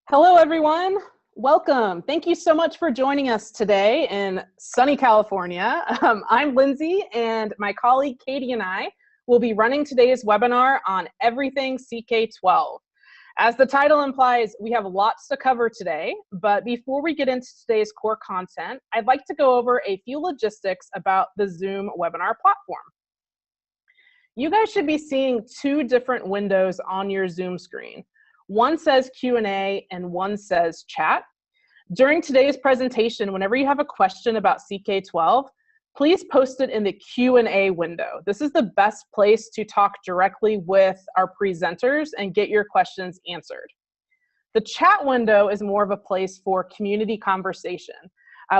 Hello, everyone. Welcome. Thank you so much for joining us today in sunny California. I'm Lindsay, and my colleague Katie and I will be running today's webinar on everything CK12. As the title implies, we have lots to cover today, but before we get into today's core content, I'd like to go over a few logistics about the Zoom webinar platform. You guys should be seeing two different windows on your Zoom screen. One says Q&A and one says chat. During today's presentation, whenever you have a question about CK12, please post it in the Q&A window. This is the best place to talk directly with our presenters and get your questions answered. The chat window is more of a place for community conversation.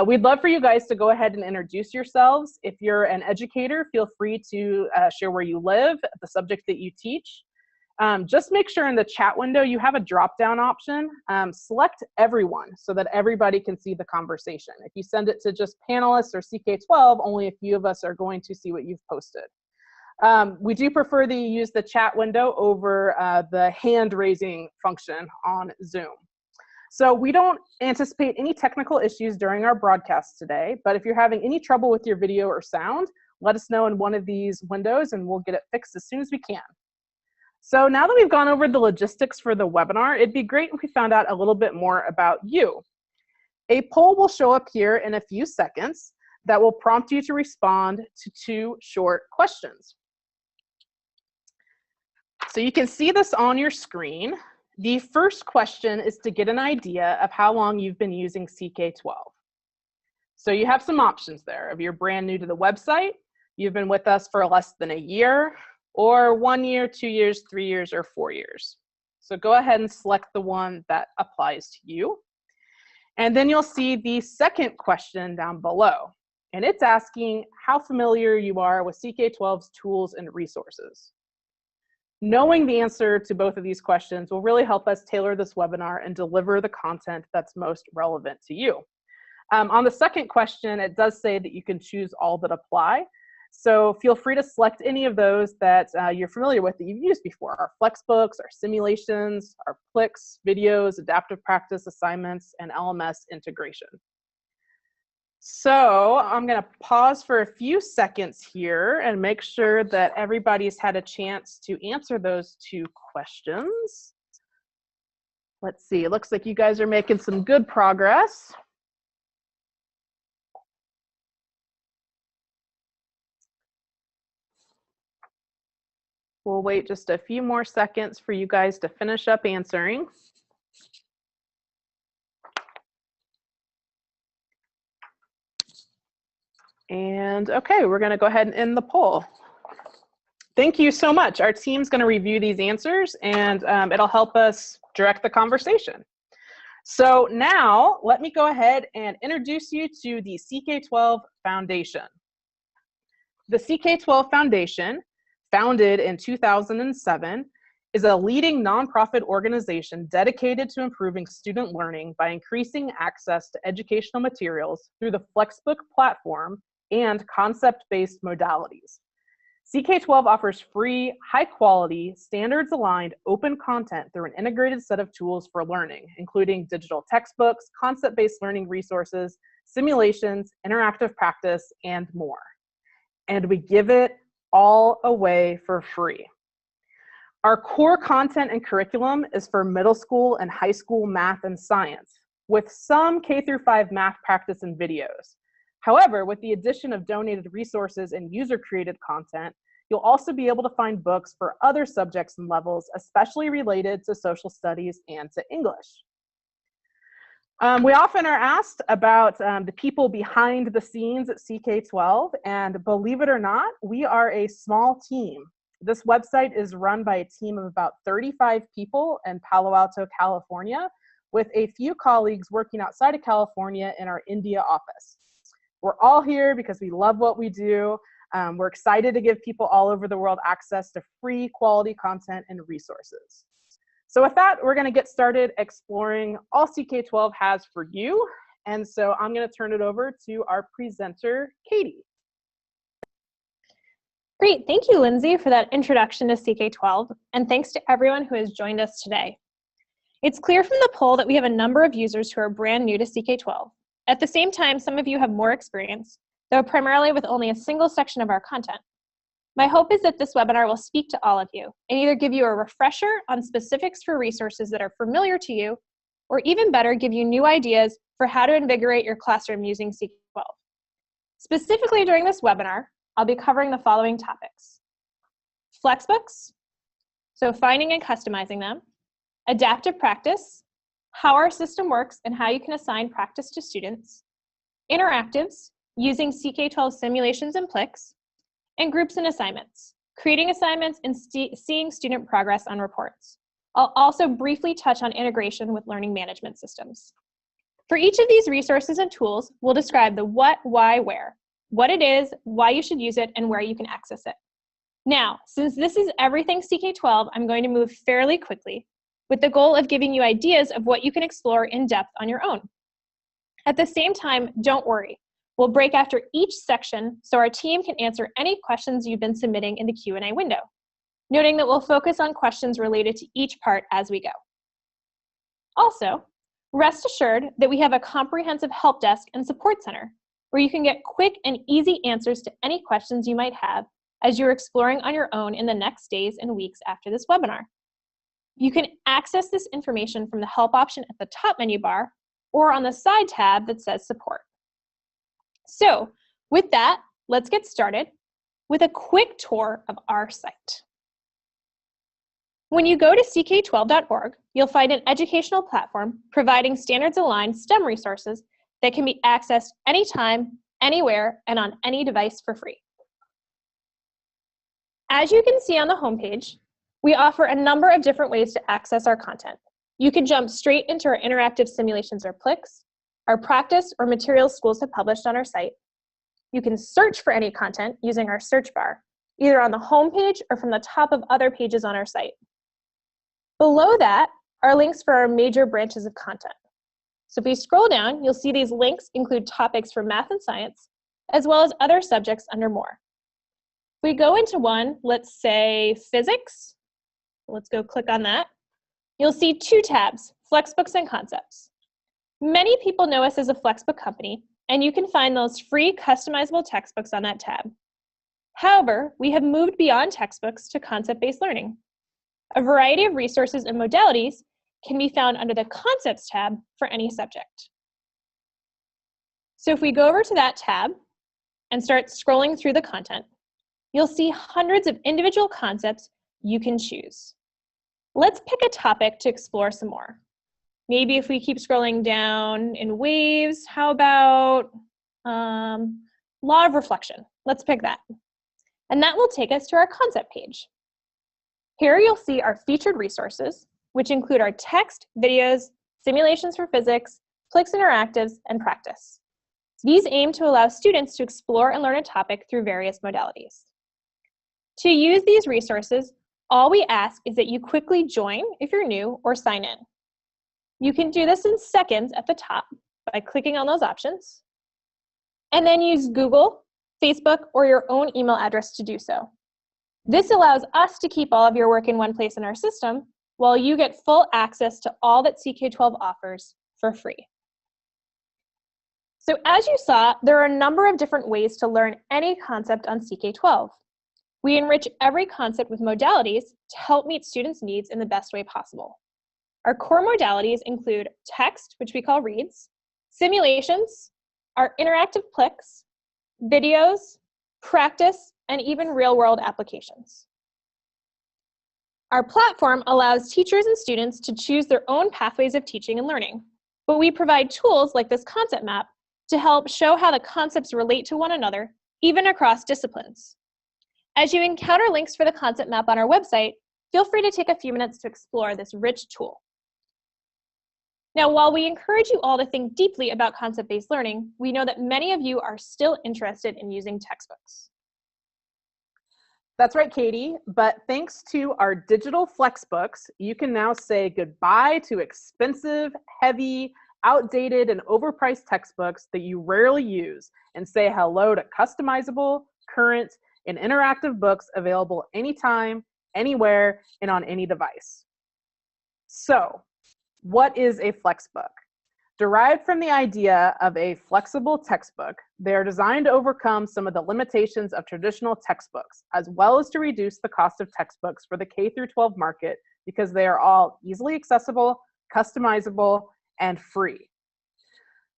We'd love for you guys to go ahead and introduce yourselves. If you're an educator, feel free to share where you live, the subject that you teach. Just make sure in the chat window you have a drop-down option. Select everyone so that everybody can see the conversation. If you send it to just panelists or CK12, only a few of us are going to see what you've posted. We do prefer that you use the chat window over the hand-raising function on Zoom. So we don't anticipate any technical issues during our broadcast today, but if you're having any trouble with your video or sound, let us know in one of these windows and we'll get it fixed as soon as we can. So now that we've gone over the logistics for the webinar, it'd be great if we found out a little bit more about you. A poll will show up here in a few seconds that will prompt you to respond to two short questions. So you can see this on your screen. The first question is to get an idea of how long you've been using CK12. So you have some options there. If you're brand new to the website, you've been with us for less than a year, or 1 year, 2 years, 3 years, or 4 years. So go ahead and select the one that applies to you. And then you'll see the second question down below. And it's asking how familiar you are with CK12's tools and resources. Knowing the answer to both of these questions will really help us tailor this webinar and deliver the content that's most relevant to you. On the second question, it does say that you can choose all that apply. So feel free to select any of those that you're familiar with that you've used before. Our Flexbooks, our simulations, our Plex, videos, adaptive practice assignments, and LMS integration. So I'm going to pause for a few seconds here and make sure that everybody's had a chance to answer those two questions. Let's see, it looks like you guys are making some good progress. We'll wait just a few more seconds for you guys to finish up answering. And okay, we're going to go ahead and end the poll. Thank you so much. Our team's going to review these answers and it'll help us direct the conversation. So now let me go ahead and introduce you to the CK12 Foundation. The CK12 Foundation, founded in 2007, is a leading nonprofit organization dedicated to improving student learning by increasing access to educational materials through the FlexBook platform and concept-based modalities. CK12 offers free, high-quality, standards-aligned, open content through an integrated set of tools for learning, including digital textbooks, concept-based learning resources, simulations, interactive practice, and more. And we give it all away for free. Our core content and curriculum is for middle school and high school math and science, with some K-5 math practice and videos. However, with the addition of donated resources and user-created content, you'll also be able to find books for other subjects and levels, especially related to social studies and to English. We often are asked about the people behind the scenes at CK12, and believe it or not, we are a small team. This website is run by a team of about 35 people in Palo Alto, California, with a few colleagues working outside of California in our India office. We're all here because we love what we do. We're excited to give people all over the world access to free quality content and resources. So with that, we're going to get started exploring all CK12 has for you. And so I'm going to turn it over to our presenter, Katie. Great, thank you, Lindsay, for that introduction to CK12, and thanks to everyone who has joined us today. It's clear from the poll that we have a number of users who are brand new to CK12. At the same time, some of you have more experience, though primarily with only a single section of our content. My hope is that this webinar will speak to all of you and either give you a refresher on specifics for resources that are familiar to you, or even better, give you new ideas for how to invigorate your classroom using CK12. Specifically during this webinar, I'll be covering the following topics: Flexbooks, so finding and customizing them; adaptive practice, how our system works and how you can assign practice to students; interactives, using CK12 simulations and Plex; and groups and assignments, creating assignments and seeing student progress on reports. I'll also briefly touch on integration with learning management systems. For each of these resources and tools, we'll describe the what, why, where, what it is, why you should use it, and where you can access it. Now, since this is everything CK12, I'm going to move fairly quickly, with the goal of giving you ideas of what you can explore in depth on your own. At the same time, don't worry. We'll break after each section so our team can answer any questions you've been submitting in the Q&A window, noting that we'll focus on questions related to each part as we go. Also, rest assured that we have a comprehensive help desk and support center where you can get quick and easy answers to any questions you might have as you're exploring on your own in the next days and weeks after this webinar. You can access this information from the help option at the top menu bar or on the side tab that says support. So with that, let's get started with a quick tour of our site. When you go to CK12.org, you'll find an educational platform providing standards-aligned STEM resources that can be accessed anytime, anywhere, and on any device for free. As you can see on the homepage, we offer a number of different ways to access our content. You can jump straight into our interactive simulations or Plex, our practice or materials schools have published on our site. You can search for any content using our search bar, either on the homepage or from the top of other pages on our site. Below that are links for our major branches of content. So if we scroll down, you'll see these links include topics for math and science, as well as other subjects under more. If we go into one, let's say physics, let's go click on that. You'll see two tabs, Flexbooks and Concepts. Many people know us as a Flexbook company, and you can find those free customizable textbooks on that tab. However, we have moved beyond textbooks to concept-based learning. A variety of resources and modalities can be found under the Concepts tab for any subject. So if we go over to that tab and start scrolling through the content, you'll see hundreds of individual concepts you can choose. Let's pick a topic to explore some more. Maybe if we keep scrolling down in waves, how about law of reflection? Let's pick that. And that will take us to our concept page. Here you'll see our featured resources, which include our text, videos, simulations for physics, Plex interactives, and practice. These aim to allow students to explore and learn a topic through various modalities. To use these resources, all we ask is that you quickly join if you're new or sign in. You can do this in seconds at the top by clicking on those options, and then use Google, Facebook, or your own email address to do so. This allows us to keep all of your work in one place in our system, while you get full access to all that CK12 offers for free. So as you saw, there are a number of different ways to learn any concept on CK12. We enrich every concept with modalities to help meet students' needs in the best way possible. Our core modalities include text, which we call reads, simulations, our interactive Plex, videos, practice, and even real-world applications. Our platform allows teachers and students to choose their own pathways of teaching and learning, but we provide tools like this concept map to help show how the concepts relate to one another, even across disciplines. As you encounter links for the concept map on our website, feel free to take a few minutes to explore this rich tool. Now, while we encourage you all to think deeply about concept-based learning, we know that many of you are still interested in using textbooks. That's right, Katie, but thanks to our digital Flexbooks, you can now say goodbye to expensive, heavy, outdated, and overpriced textbooks that you rarely use and say hello to customizable, current, and interactive books available anytime, anywhere, and on any device. So, What is a Flexbook? Derived from the idea of a flexible textbook, they are designed to overcome some of the limitations of traditional textbooks, as well as to reduce the cost of textbooks for the K-12 market because they are all easily accessible, customizable, and free.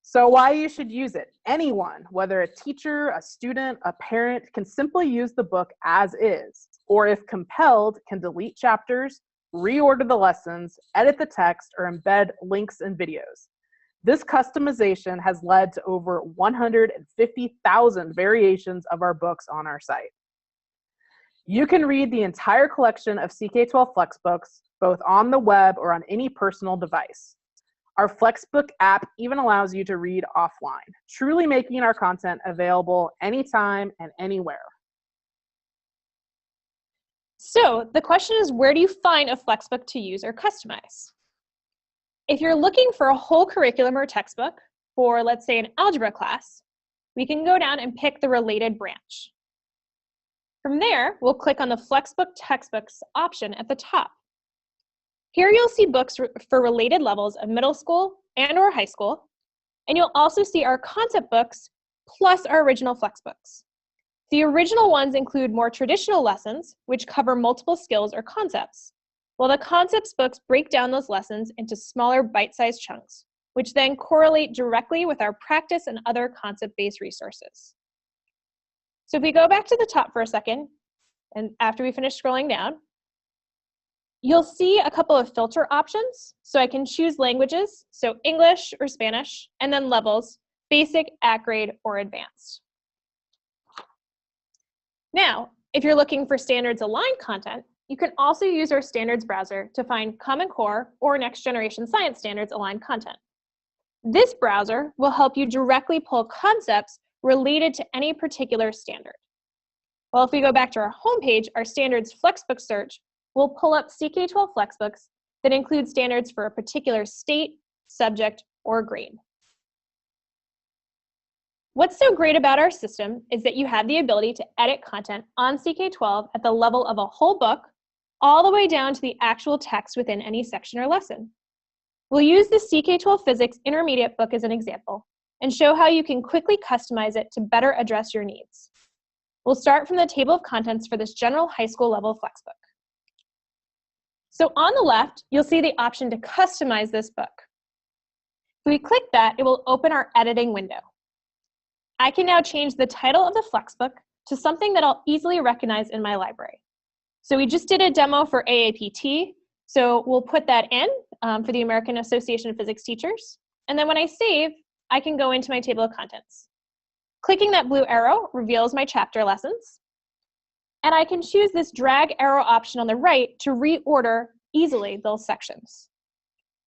So why you should use it? Anyone, whether a teacher, a student, a parent, can simply use the book as is, or if compelled, can delete chapters, reorder the lessons, edit the text, or embed links and videos. This customization has led to over 150,000 variations of our books on our site. You can read the entire collection of CK12 Flexbooks, both on the web or on any personal device. Our Flexbook app even allows you to read offline, truly making our content available anytime and anywhere. So the question is, where do you find a Flexbook to use or customize? If you're looking for a whole curriculum or textbook for, let's say, an algebra class, we can go down and pick the related branch. From there, we'll click on the Flexbook textbooks option at the top. Here you'll see books for related levels of middle school and/or high school, and you'll also see our concept books plus our original Flexbooks. The original ones include more traditional lessons, which cover multiple skills or concepts, while the concepts books break down those lessons into smaller bite-sized chunks, which then correlate directly with our practice and other concept-based resources. So if we go back to the top for a second, and after we finish scrolling down, you'll see a couple of filter options. So I can choose languages, so English or Spanish, and then levels, basic, at grade, or advanced. Now, if you're looking for standards aligned content, you can also use our standards browser to find Common Core or Next Generation Science Standards aligned content. This browser will help you directly pull concepts related to any particular standard. Well, if we go back to our homepage, our standards Flexbook search will pull up CK12 Flexbooks that include standards for a particular state, subject, or grade. What's so great about our system is that you have the ability to edit content on CK12 at the level of a whole book, all the way down to the actual text within any section or lesson. We'll use the CK12 Physics Intermediate book as an example and show how you can quickly customize it to better address your needs. We'll start from the table of contents for this general high school level Flexbook. So on the left, you'll see the option to customize this book. If we click that, it will open our editing window. I can now change the title of the Flexbook to something that I'll easily recognize in my library. So we just did a demo for AAPT, so we'll put that in for the American Association of Physics Teachers. And then when I save, I can go into my table of contents. Clicking that blue arrow reveals my chapter lessons. And I can choose this drag arrow option on the right to reorder easily those sections.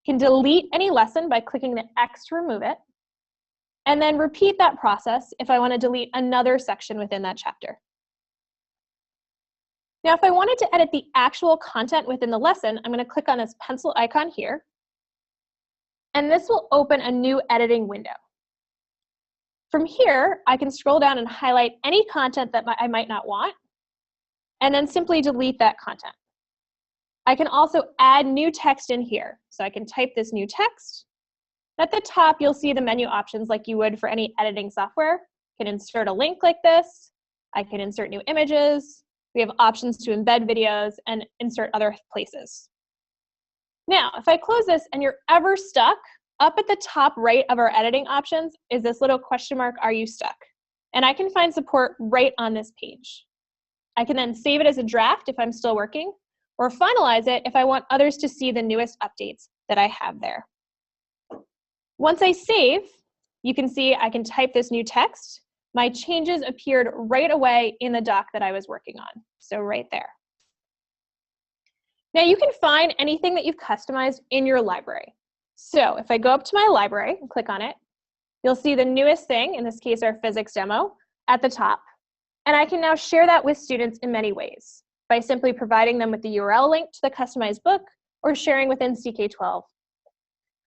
You can delete any lesson by clicking the X to remove it, and then repeat that process if I want to delete another section within that chapter. Now, if I wanted to edit the actual content within the lesson, I'm going to click on this pencil icon here, and this will open a new editing window. From here, I can scroll down and highlight any content that I might not want, and then simply delete that content. I can also add new text in here. So I can type this new text. At the top, you'll see the menu options like you would for any editing software. I can insert a link like this. I can insert new images. We have options to embed videos and insert other places. Now, if I close this and you're ever stuck, up at the top right of our editing options is this little question mark, "Are you stuck?" And I can find support right on this page. I can then save it as a draft if I'm still working, or finalize it if I want others to see the newest updates that I have there. Once I save, you can see I can type this new text. My changes appeared right away in the doc that I was working on, so right there. Now you can find anything that you've customized in your library. So if I go up to my library and click on it, you'll see the newest thing, in this case our physics demo, at the top. And I can now share that with students in many ways, by simply providing them with the URL link to the customized book or sharing within CK12.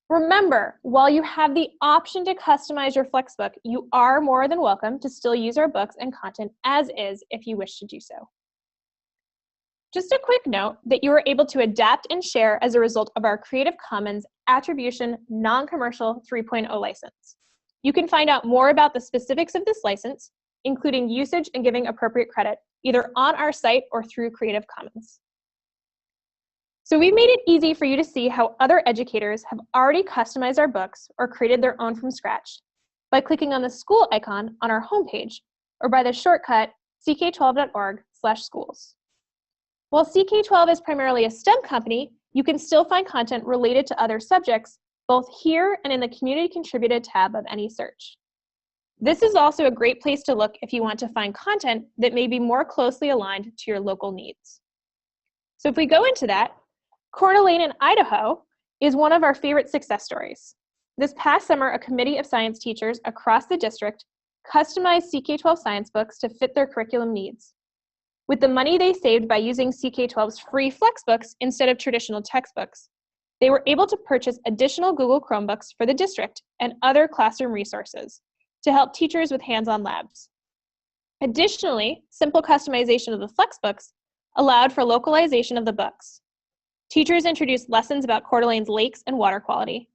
Remember, while you have the option to customize your Flexbook, you are more than welcome to still use our books and content as is if you wish to do so. Just a quick note that you are able to adapt and share as a result of our Creative Commons Attribution Non-Commercial 3.0 license. You can find out more about the specifics of this license, including usage and giving appropriate credit, either on our site or through Creative Commons. So we've made it easy for you to see how other educators have already customized our books or created their own from scratch by clicking on the school icon on our homepage or by the shortcut ck12.org/schools. While CK12 is primarily a STEM company, you can still find content related to other subjects, both here and in the Community Contributed tab of any search. This is also a great place to look if you want to find content that may be more closely aligned to your local needs. So if we go into that, Coeur d'Alene in Idaho is one of our favorite success stories. This past summer, a committee of science teachers across the district customized CK12 science books to fit their curriculum needs. With the money they saved by using CK12's free Flexbooks instead of traditional textbooks, they were able to purchase additional Google Chromebooks for the district and other classroom resources to help teachers with hands-on labs. Additionally, simple customization of the Flexbooks allowed for localization of the books. Teachers introduced lessons about Coeur d'Alene's lakes and water quality,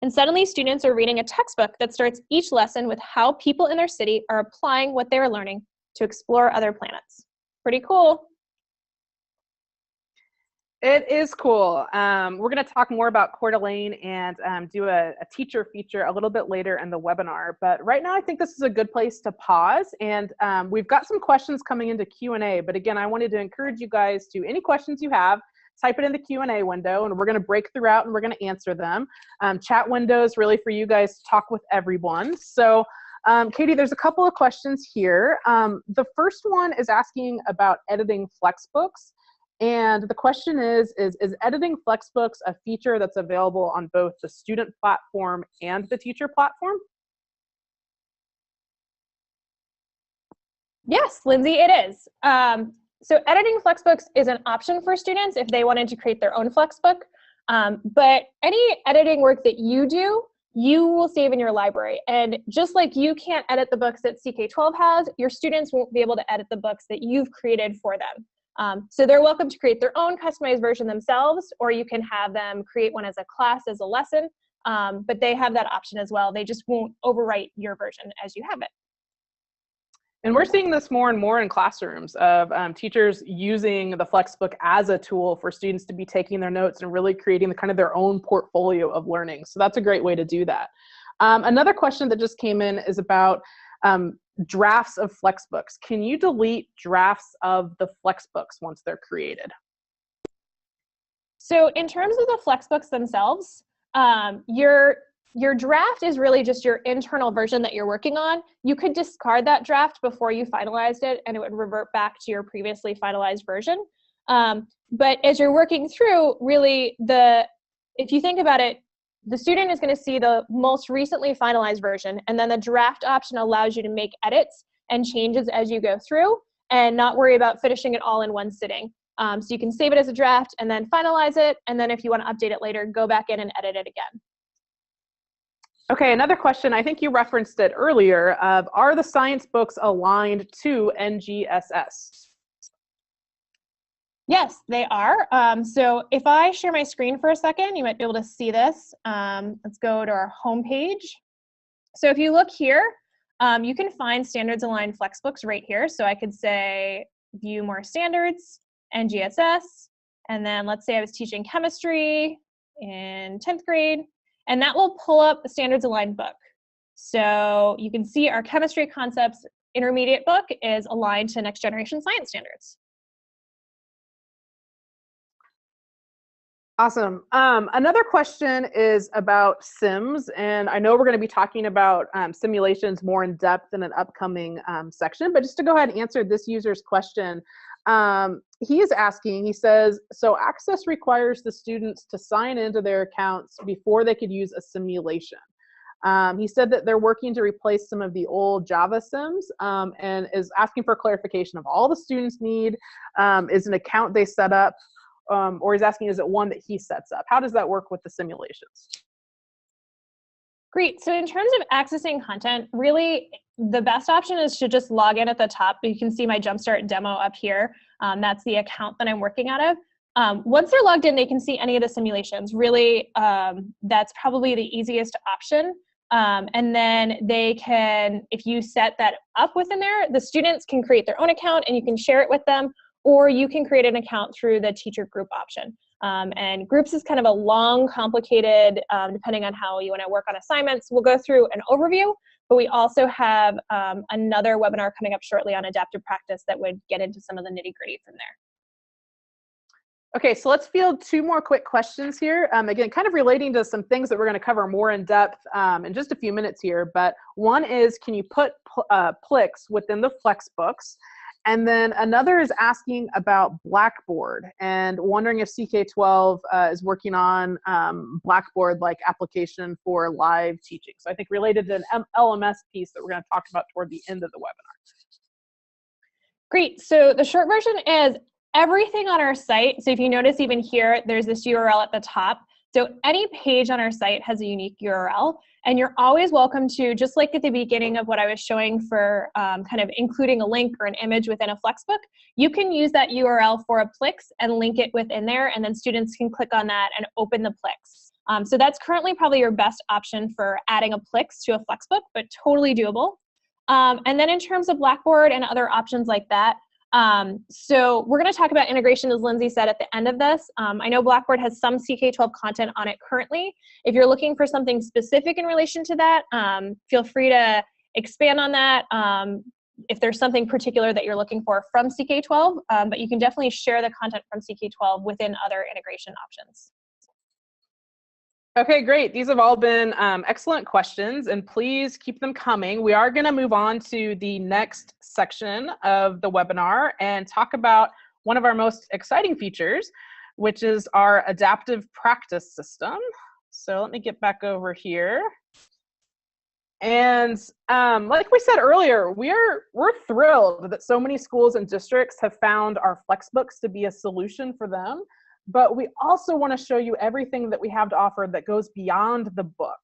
and suddenly students are reading a textbook that starts each lesson with how people in their city are applying what they are learning to explore other planets. Pretty cool. It is cool. We're going to talk more about Coeur d'Alene and do a teacher feature a little bit later in the webinar. But right now, I think this is a good place to pause. And we've got some questions coming into Q&A. But again, I wanted to encourage you guys to, any questions you have, type it in the Q&A window, and we're going to break throughout and we're going to answer them. Chat windows really for you guys to talk with everyone. So Katie, there's a couple of questions here. The first one is asking about editing Flexbooks. And the question is editing Flexbooks a feature that's available on both the student platform and the teacher platform? Yes, Lindsay, it is. So editing Flexbooks is an option for students if they wanted to create their own Flexbook. But any editing work that you do, you will save in your library. And just like you can't edit the books that CK12 has, your students won't be able to edit the books that you've created for them. So they're welcome to create their own customized version themselves, or you can have them create one as a class, as a lesson, but they have that option as well. They just won't overwrite your version as you have it. And we're seeing this more and more in classrooms of teachers using the Flexbook as a tool for students to be taking their notes and really creating the kind of their own portfolio of learning. So that's a great way to do that. Another question that just came in is about drafts of Flexbooks. Can you delete drafts of the Flexbooks once they're created? So in terms of the Flexbooks themselves, your draft is really just your internal version that you're working on. You could discard that draft before you finalized it, and it would revert back to your previously finalized version. But as you're working through, really, if you think about it, the student is going to see the most recently finalized version, and then the draft option allows you to make edits and changes as you go through and not worry about finishing it all in one sitting. So you can save it as a draft and then finalize it, and then if you want to update it later, go back in and edit it again. Okay, another question, I think you referenced it earlier, are the science books aligned to NGSS? Yes, they are. So if I share my screen for a second, you might be able to see this. Let's go to our homepage. So if you look here, you can find standards aligned Flexbooks right here. So I could say view more standards, NGSS, and then let's say I was teaching chemistry in 10th grade, and that will pull up the standards aligned book. So you can see our chemistry concepts intermediate book is aligned to next generation science standards. Awesome. Another question is about sims, and I know we're going to be talking about simulations more in depth in an upcoming section, but just to go ahead and answer this user's question, he is asking, he says, so Access requires the students to sign into their accounts before they could use a simulation. He said that they're working to replace some of the old Java sims and is asking for clarification of all the students need is an account they set up, or he's asking, is it one that he sets up? How does that work with the simulations? Great. So in terms of accessing content, really the best option is to just log in at the top. You can see my Jumpstart demo up here. That's the account that I'm working out of. Once they're logged in, they can see any of the simulations. Really, that's probably the easiest option. And then they can, if you set that up within there, the students can create their own account and you can share it with them, or you can create an account through the teacher group option. And groups is kind of a long, complicated, depending on how you want to work on assignments. We'll go through an overview, but we also have another webinar coming up shortly on adaptive practice that would get into some of the nitty-gritty from there. Okay, so let's field 2 more quick questions here. Again, kind of relating to some things that we're going to cover more in depth in just a few minutes here. But one is, can you put Plex within the Flexbooks? And then another is asking about Blackboard and wondering if CK12 is working on Blackboard-like application for live teaching. So I think related to an LMS piece that we're going to talk about toward the end of the webinar. Great. So the short version is everything on our site. So if you notice even here, there's this URL at the top. So any page on our site has a unique URL, and you're always welcome to, just like at the beginning of what I was showing for kind of including a link or an image within a Flexbook, you can use that URL for a Plex and link it within there, and then students can click on that and open the Plex. So that's currently probably your best option for adding a Plex to a Flexbook, but totally doable. And then in terms of Blackboard and other options like that, so we're going to talk about integration, as Lindsay said, at the end of this. I know Blackboard has some CK12 content on it currently. If you're looking for something specific in relation to that, feel free to expand on that if there's something particular that you're looking for from CK12, but you can definitely share the content from CK12 within other integration options. Okay, great. These have all been excellent questions, and please keep them coming. We are going to move on to the next section of the webinar and talk about one of our most exciting features, which is our adaptive practice system. So let me get back over here. And like we said earlier, we're thrilled that so many schools and districts have found our Flexbooks to be a solution for them. But we also want to show you everything that we have to offer that goes beyond the book.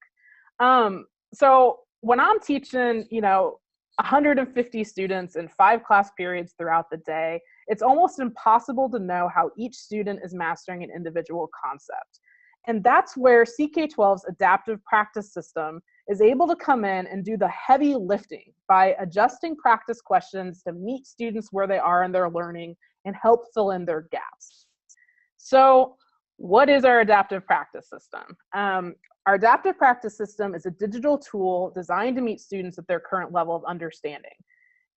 So when I'm teaching, 150 students in 5 class periods throughout the day, it's almost impossible to know how each student is mastering an individual concept. And that's where CK12's adaptive practice system is able to come in and do the heavy lifting by adjusting practice questions to meet students where they are in their learning and help fill in their gaps. So what is our adaptive practice system? Our adaptive practice system is a digital tool designed to meet students at their current level of understanding.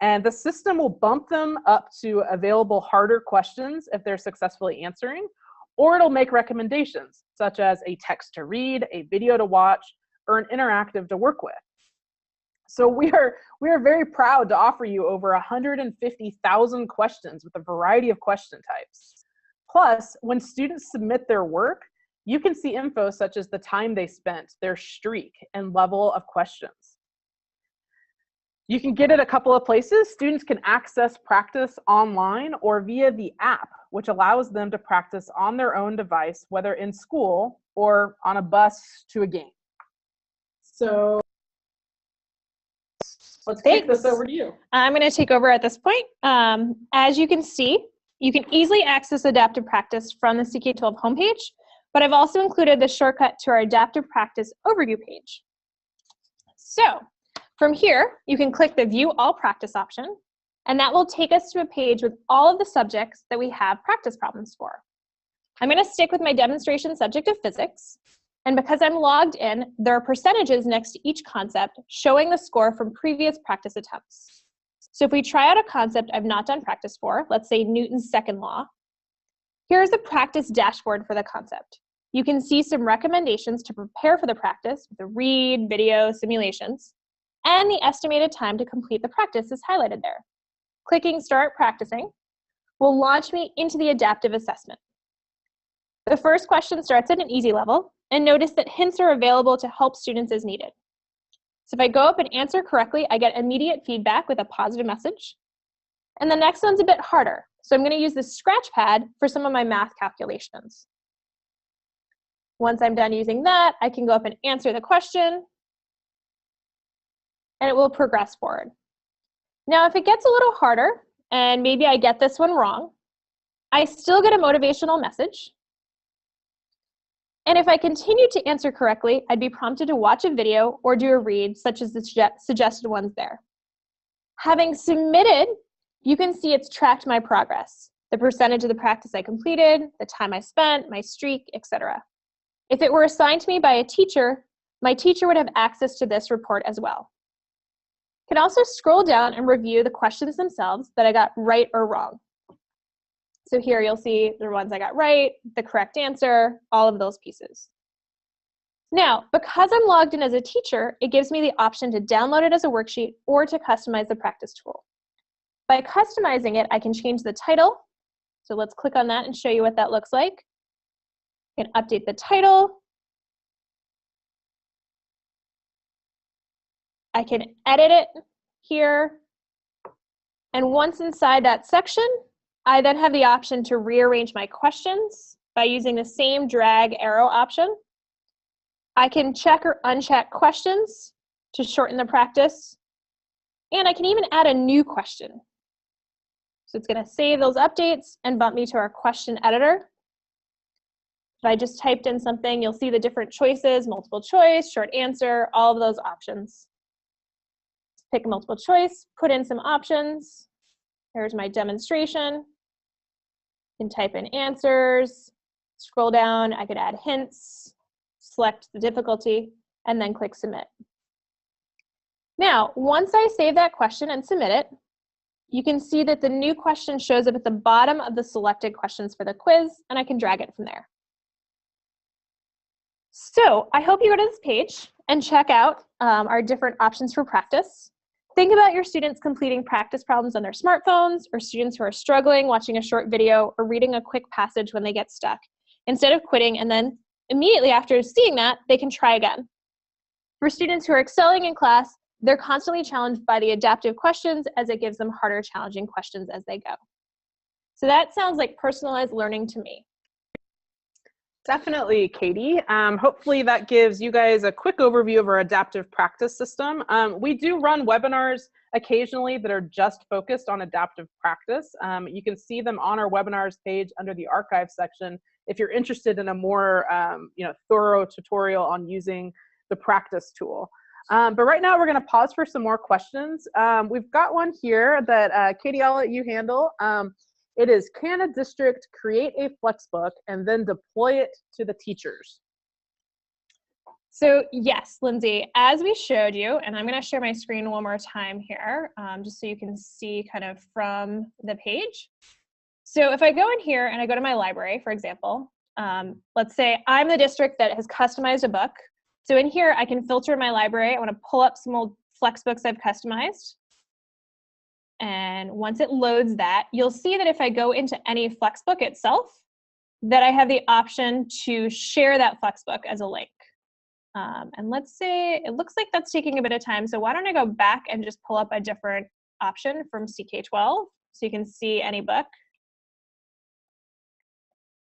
And the system will bump them up to available harder questions if they're successfully answering, or it'll make recommendations, such as a text to read, a video to watch, or an interactive to work with. So we are very proud to offer you over 150,000 questions with a variety of question types. Plus, when students submit their work, you can see info such as the time they spent, their streak, and level of questions. You can get it a couple of places. Students can access practice online or via the app, which allows them to practice on their own device, whether in school or on a bus to a game. So let's take this over to you. I'm going to take over at this point. As you can see, you can easily access adaptive practice from the CK12 homepage, but I've also included the shortcut to our adaptive practice overview page. So from here, you can click the View All Practice option, and that will take us to a page with all of the subjects that we have practice problems for. I'm going to stick with my demonstration subject of physics, and because I'm logged in, there are percentages next to each concept showing the score from previous practice attempts. So if we try out a concept I've not done practice for, let's say Newton's second law, here's the practice dashboard for the concept. You can see some recommendations to prepare for the practice with the read, video, simulations, and the estimated time to complete the practice is highlighted there. Clicking Start Practicing will launch me into the adaptive assessment. The first question starts at an easy level, and notice that hints are available to help students as needed. So if I go up and answer correctly, I get immediate feedback with a positive message. And the next one's a bit harder. So I'm going to use the scratch pad for some of my math calculations. Once I'm done using that, I can go up and answer the question, and it will progress forward. Now, if it gets a little harder, and maybe I get this one wrong, I still get a motivational message. And if I continue to answer correctly, I'd be prompted to watch a video or do a read, such as the suggested ones there. Having submitted, you can see it's tracked my progress, the percentage of the practice I completed, the time I spent, my streak, etc. If it were assigned to me by a teacher, my teacher would have access to this report as well. You can also scroll down and review the questions themselves that I got right or wrong. So here you'll see the ones I got right, the correct answer, all of those pieces. Now, because I'm logged in as a teacher, it gives me the option to download it as a worksheet or to customize the practice tool. By customizing it, I can change the title. So let's click on that and show you what that looks like. I can update the title. I can edit it here. And once inside that section, I then have the option to rearrange my questions by using the same drag arrow option. I can check or uncheck questions to shorten the practice. And I can even add a new question. So it's going to save those updates and bump me to our question editor. If I just typed in something, you'll see the different choices, multiple choice, short answer, all of those options. Pick multiple choice, put in some options. Here's my demonstration. You can type in answers, scroll down, I could add hints, select the difficulty, and then click submit. Now, once I save that question and submit it, you can see that the new question shows up at the bottom of the selected questions for the quiz, and I can drag it from there. So I hope you go to this page and check out our different options for practice. Think about your students completing practice problems on their smartphones, or students who are struggling watching a short video or reading a quick passage when they get stuck, instead of quitting and then immediately after seeing that, they can try again. For students who are excelling in class, they're constantly challenged by the adaptive questions as it gives them harder challenging questions as they go. So that sounds like personalized learning to me. Definitely, Katie. Hopefully that gives you guys a quick overview of our adaptive practice system. We do run webinars occasionally that are just focused on adaptive practice. You can see them on our webinars page under the archive section if you're interested in a more thorough tutorial on using the practice tool. But right now we're going to pause for some more questions. We've got one here that Katie, I'll let you handle. It is, can a district create a Flexbook and then deploy it to the teachers? So yes, Lindsay, as we showed you, and I'm going to share my screen one more time here, just so you can see kind of from the page. So if I go in here and I go to my library, for example, let's say I'm the district that has customized a book. So in here, I can filter my library. I want to pull up some old Flexbooks I've customized. And once it loads that, you'll see that if I go into any Flexbook itself, that I have the option to share that Flexbook as a link. And let's say, it looks like that's taking a bit of time. So why don't I go back and just pull up a different option from CK12 so you can see any book.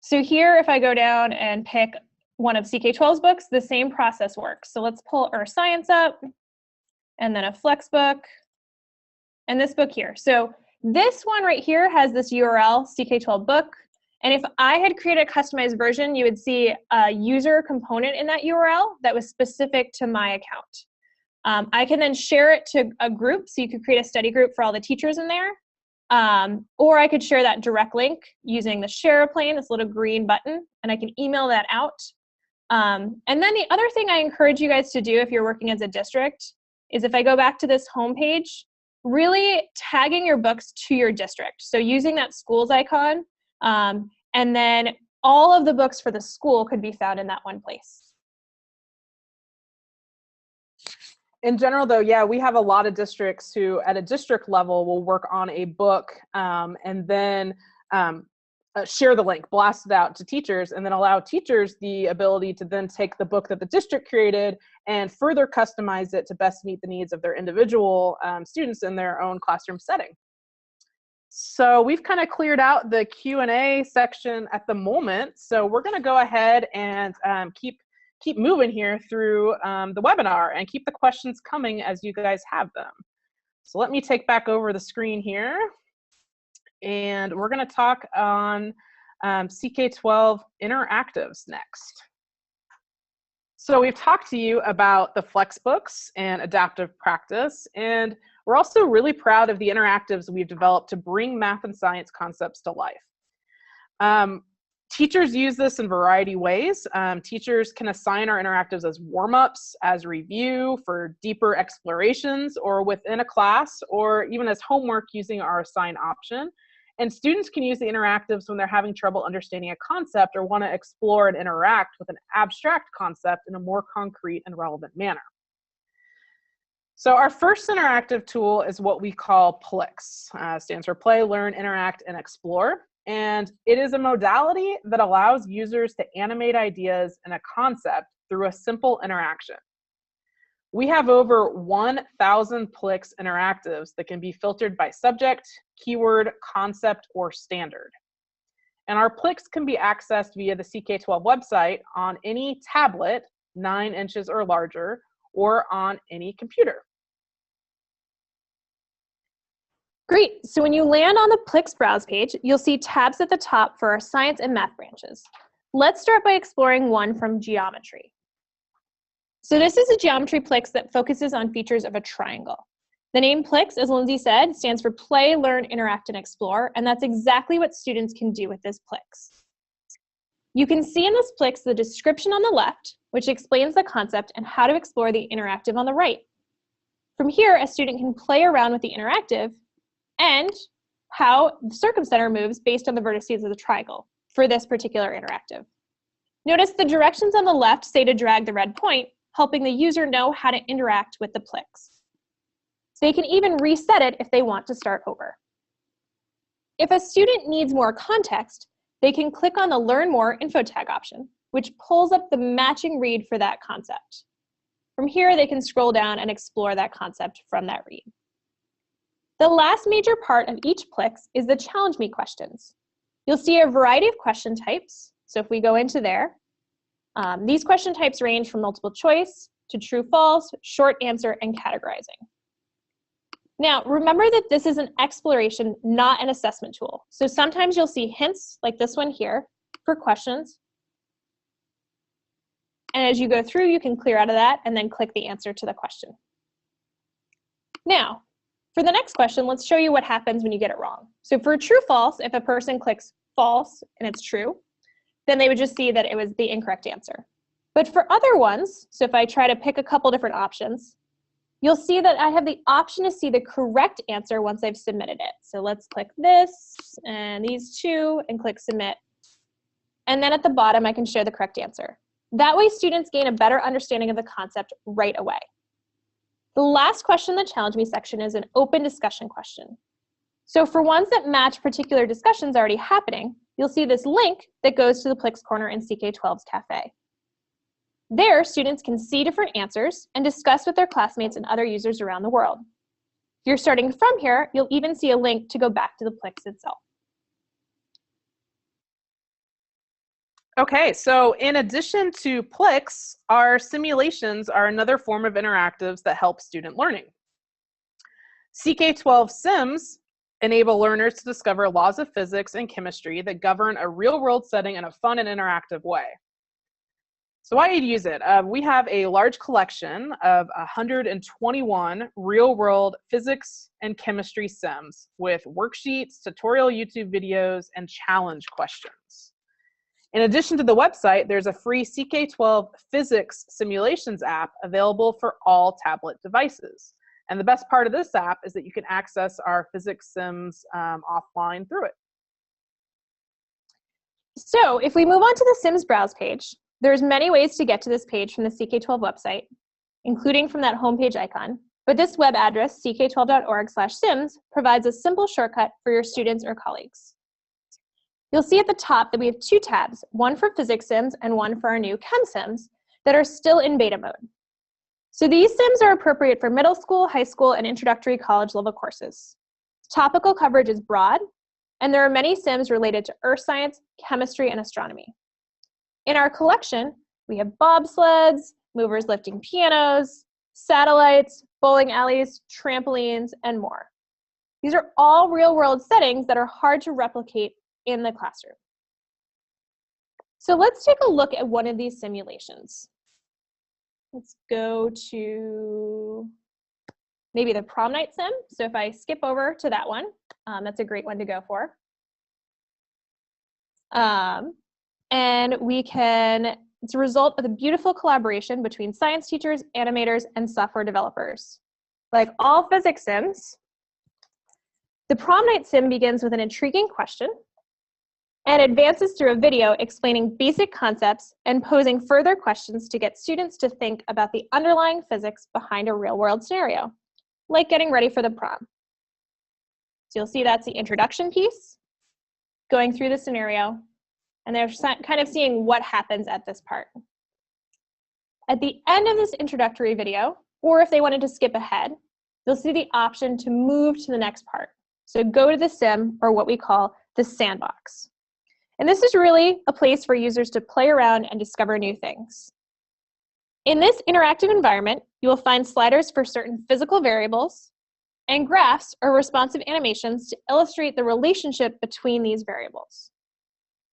So here, if I go down and pick one of CK12's books, the same process works. So let's pull our science up and then a Flexbook. And this book here. So this one right here has this URL, CK12 book. And if I had created a customized version, you would see a user component in that URL that was specific to my account. I can then share it to a group, so you could create a study group for all the teachers in there. Or I could share that direct link using the share plane, this little green button, and I can email that out. And then the other thing I encourage you guys to do if you're working as a district is if I go back to this homepage, really tagging your books to your district. So using that schools icon, and then all of the books for the school could be found in that one place. In general, though, yeah, we have a lot of districts who, at a district level, will work on a book and then share the link, blast it out to teachers, and then allow teachers the ability to then take the book that the district created and further customize it to best meet the needs of their individual students in their own classroom setting. So we've kind of cleared out the Q&A section at the moment. So we're going to go ahead and keep moving here through the webinar and keep the questions coming as you guys have them. So let me take back over the screen here. and we're going to talk on CK12 interactives next. So we've talked to you about the Flexbooks and adaptive practice, and we're also really proud of the interactives we've developed to bring math and science concepts to life. Teachers use this in a variety of ways. Teachers can assign our interactives as warm-ups, as review for deeper explorations, or within a class, or even as homework using our assign option. And students can use the interactives when they're having trouble understanding a concept or want to explore and interact with an abstract concept in a more concrete and relevant manner. So our first interactive tool is what we call Plex. Stands for Play, Learn, Interact, and Explore. And it is a modality that allows users to animate ideas in a concept through a simple interaction. We have over 1,000 Plex interactives that can be filtered by subject, keyword, concept, or standard. And our Plex can be accessed via the CK12 website on any tablet, 9 inches or larger, or on any computer. Great, so when you land on the Plex browse page, you'll see tabs at the top for our science and math branches. Let's start by exploring one from geometry. So this is a geometry Plex that focuses on features of a triangle. The name Plex, as Lindsay said, stands for Play, Learn, Interact, and Explore, and that's exactly what students can do with this Plex. You can see in this Plex the description on the left, which explains the concept and how to explore the interactive on the right. From here, a student can play around with the interactive and how the circumcenter moves based on the vertices of the triangle for this particular interactive. Notice the directions on the left say to drag the red point, helping the user know how to interact with the Plex. They can even reset it if they want to start over. If a student needs more context, they can click on the Learn More info tag option, which pulls up the matching read for that concept. From here, they can scroll down and explore that concept from that read. The last major part of each Plex is the Challenge Me questions. You'll see a variety of question types. So if we go into there, these question types range from multiple choice to true, false, short answer, and categorizing. Now, remember that this is an exploration, not an assessment tool. So sometimes you'll see hints like this one here for questions. And as you go through, you can clear out of that and then click the answer to the question. Now, for the next question, let's show you what happens when you get it wrong. So for true, false, if a person clicks false and it's true, then they would just see that it was the incorrect answer. But for other ones, so if I try to pick a couple different options, you'll see that I have the option to see the correct answer once I've submitted it. So let's click this and these two and click submit. And then at the bottom, I can show the correct answer. That way students gain a better understanding of the concept right away. The last question in the Challenge Me section is an open discussion question. So for ones that match particular discussions already happening, you'll see this link that goes to the Plex Corner in CK12's Cafe. There, students can see different answers and discuss with their classmates and other users around the world. If you're starting from here, you'll even see a link to go back to the Plex itself. Okay, so in addition to Plex, our simulations are another form of interactives that help student learning. CK12 Sims enable learners to discover laws of physics and chemistry that govern a real-world setting in a fun and interactive way. So why you'd use it? We have a large collection of 121 real-world physics and chemistry sims with worksheets, tutorial YouTube videos, and challenge questions. In addition to the website, there's a free CK12 Physics Simulations app available for all tablet devices. And the best part of this app is that you can access our physics sims offline through it. So if we move on to the Sims browse page, there's many ways to get to this page from the CK12 website, including from that homepage icon. But this web address, ck12.org/sims, provides a simple shortcut for your students or colleagues. You'll see at the top that we have two tabs, one for physics sims and one for our new chem sims that are still in beta mode. So these sims are appropriate for middle school, high school, and introductory college level courses. Topical coverage is broad, and there are many sims related to earth science, chemistry, and astronomy. In our collection, we have bobsleds, movers lifting pianos, satellites, bowling alleys, trampolines, and more. These are all real-world settings that are hard to replicate in the classroom. So let's take a look at one of these simulations. Let's go to maybe the prom night sim. So if I skip over to that one, that's a great one to go for. And we can, it's a result of the beautiful collaboration between science teachers, animators, and software developers. Like all physics sims, the prom night sim begins with an intriguing question and advances through a video explaining basic concepts and posing further questions to get students to think about the underlying physics behind a real-world scenario, like getting ready for the prom. So you'll see that's the introduction piece, going through the scenario, and they're kind of seeing what happens at this part. At the end of this introductory video, or if they wanted to skip ahead, they'll see the option to move to the next part. So go to the sim, or what we call the sandbox. And this is really a place for users to play around and discover new things. In this interactive environment, you will find sliders for certain physical variables and graphs or responsive animations to illustrate the relationship between these variables.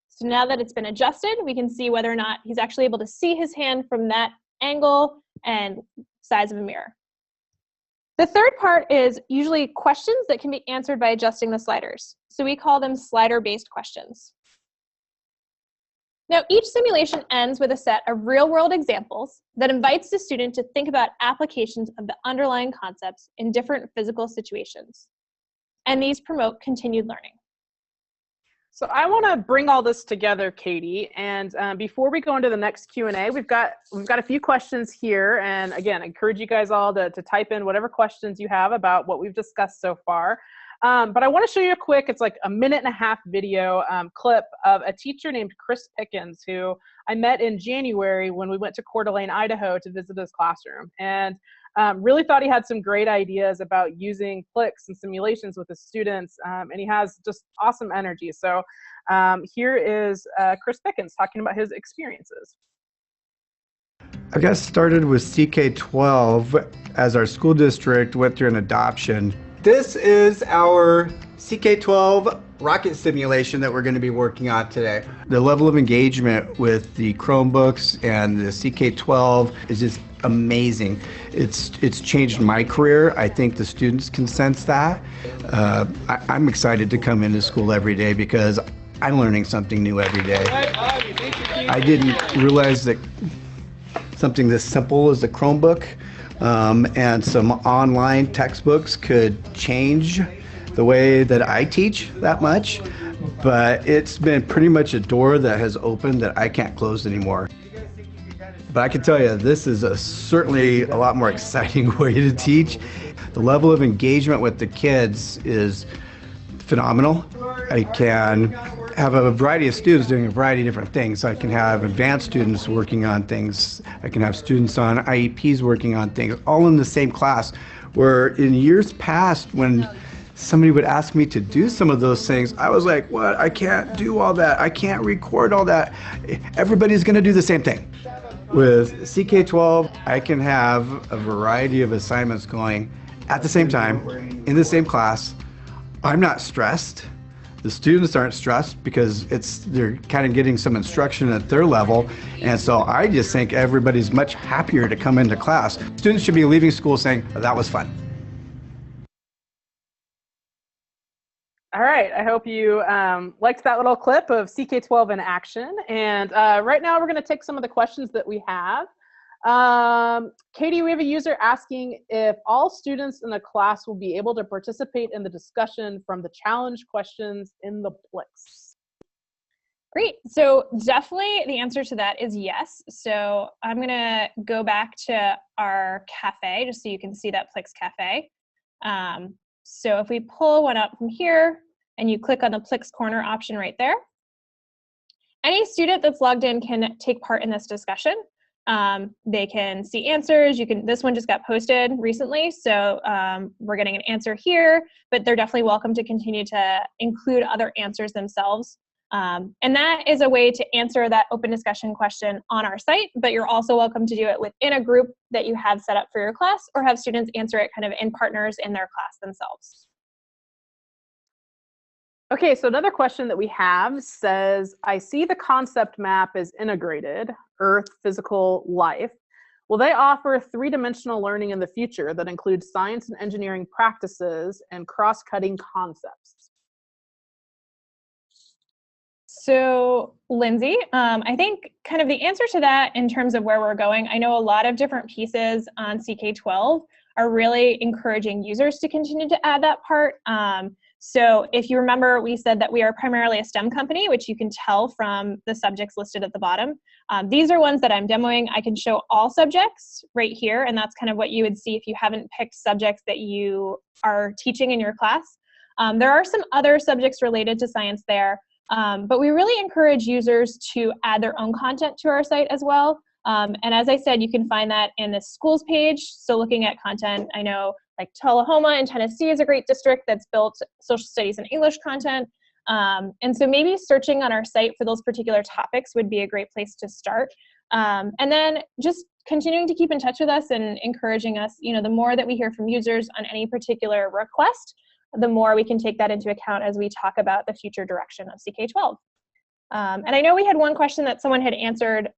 So now that it's been adjusted, we can see whether or not he's actually able to see his hand from that angle and size of a mirror. The third part is usually questions that can be answered by adjusting the sliders. So we call them slider-based questions. Now, each simulation ends with a set of real-world examples that invites the student to think about applications of the underlying concepts in different physical situations. And these promote continued learning. So I want to bring all this together, Katie, and before we go into the next Q&A, we've got a few questions here, and again, I encourage you guys all to type in whatever questions you have about what we've discussed so far. But I want to show you a quick, it's like a 1.5-minute video clip of a teacher named Chris Pickens, who I met in January when we went to Coeur d'Alene, Idaho to visit his classroom. And really thought he had some great ideas about using Plex and simulations with his students, and he has just awesome energy. So here is Chris Pickens talking about his experiences. I got started with CK12 as our school district went through an adoption. This is our CK12 rocket simulation that we're going to be working on today. The level of engagement with the Chromebooks and the CK12 is just amazing. It's changed my career. I think the students can sense that. I'm excited to come into school every day because I'm learning something new every day. I didn't realize that something this simple as a Chromebook and some online textbooks could change the way that I teach that much, but it's been pretty much a door that has opened that I can't close anymore. But I can tell you, this is certainly a lot more exciting way to teach. The level of engagement with the kids is phenomenal. I can have a variety of students doing a variety of different things. I can have advanced students working on things. I can have students on IEPs working on things, all in the same class, where in years past when somebody would ask me to do some of those things, I was like, what? I can't do all that. I can't record all that. Everybody's going to do the same thing. With CK12, I can have a variety of assignments going at the same time, in the same class. I'm not stressed. The students aren't stressed because they're kind of getting some instruction at their level. And so I just think everybody's much happier to come into class. Students should be leaving school saying, oh, that was fun. All right, I hope you liked that little clip of CK12 in action. And right now we're going to take some of the questions that we have. Katie, we have a user asking if all students in the class will be able to participate in the discussion from the challenge questions in the Plex. Great. So definitely the answer to that is yes. So I'm going to go back to our cafe just so you can see that Plex cafe. So if we pull one up from here and you click on the Plex corner option right there, any student that's logged in can take part in this discussion. They can see answers. This one just got posted recently, so we're getting an answer here, but they're definitely welcome to continue to include other answers themselves. And that is a way to answer that open discussion question on our site, but you're also welcome to do it within a group that you have set up for your class or have students answer it kind of in partners in their class themselves. Okay, so another question that we have says, I see the concept map is integrated, Earth, physical, life. Will they offer three-dimensional learning in the future that includes science and engineering practices and cross-cutting concepts? So, Lindsay, I think kind of the answer to that in terms of where we're going, I know a lot of different pieces on CK12 are really encouraging users to continue to add that part. So if you remember, we said that we are primarily a STEM company, which you can tell from the subjects listed at the bottom. These are ones that I'm demoing. I can show all subjects right here, and that's kind of what you would see if you haven't picked subjects that you are teaching in your class. There are some other subjects related to science there, but we really encourage users to add their own content to our site as well. And as I said, you can find that in the schools page. So looking at content, I know like Tullahoma in Tennessee is a great district that's built social studies and English content. And so maybe searching on our site for those particular topics would be a great place to start. And then just continuing to keep in touch with us and encouraging us, you know, the more that we hear from users on any particular request, the more we can take that into account as we talk about the future direction of CK12. And I know we had one question that someone had answered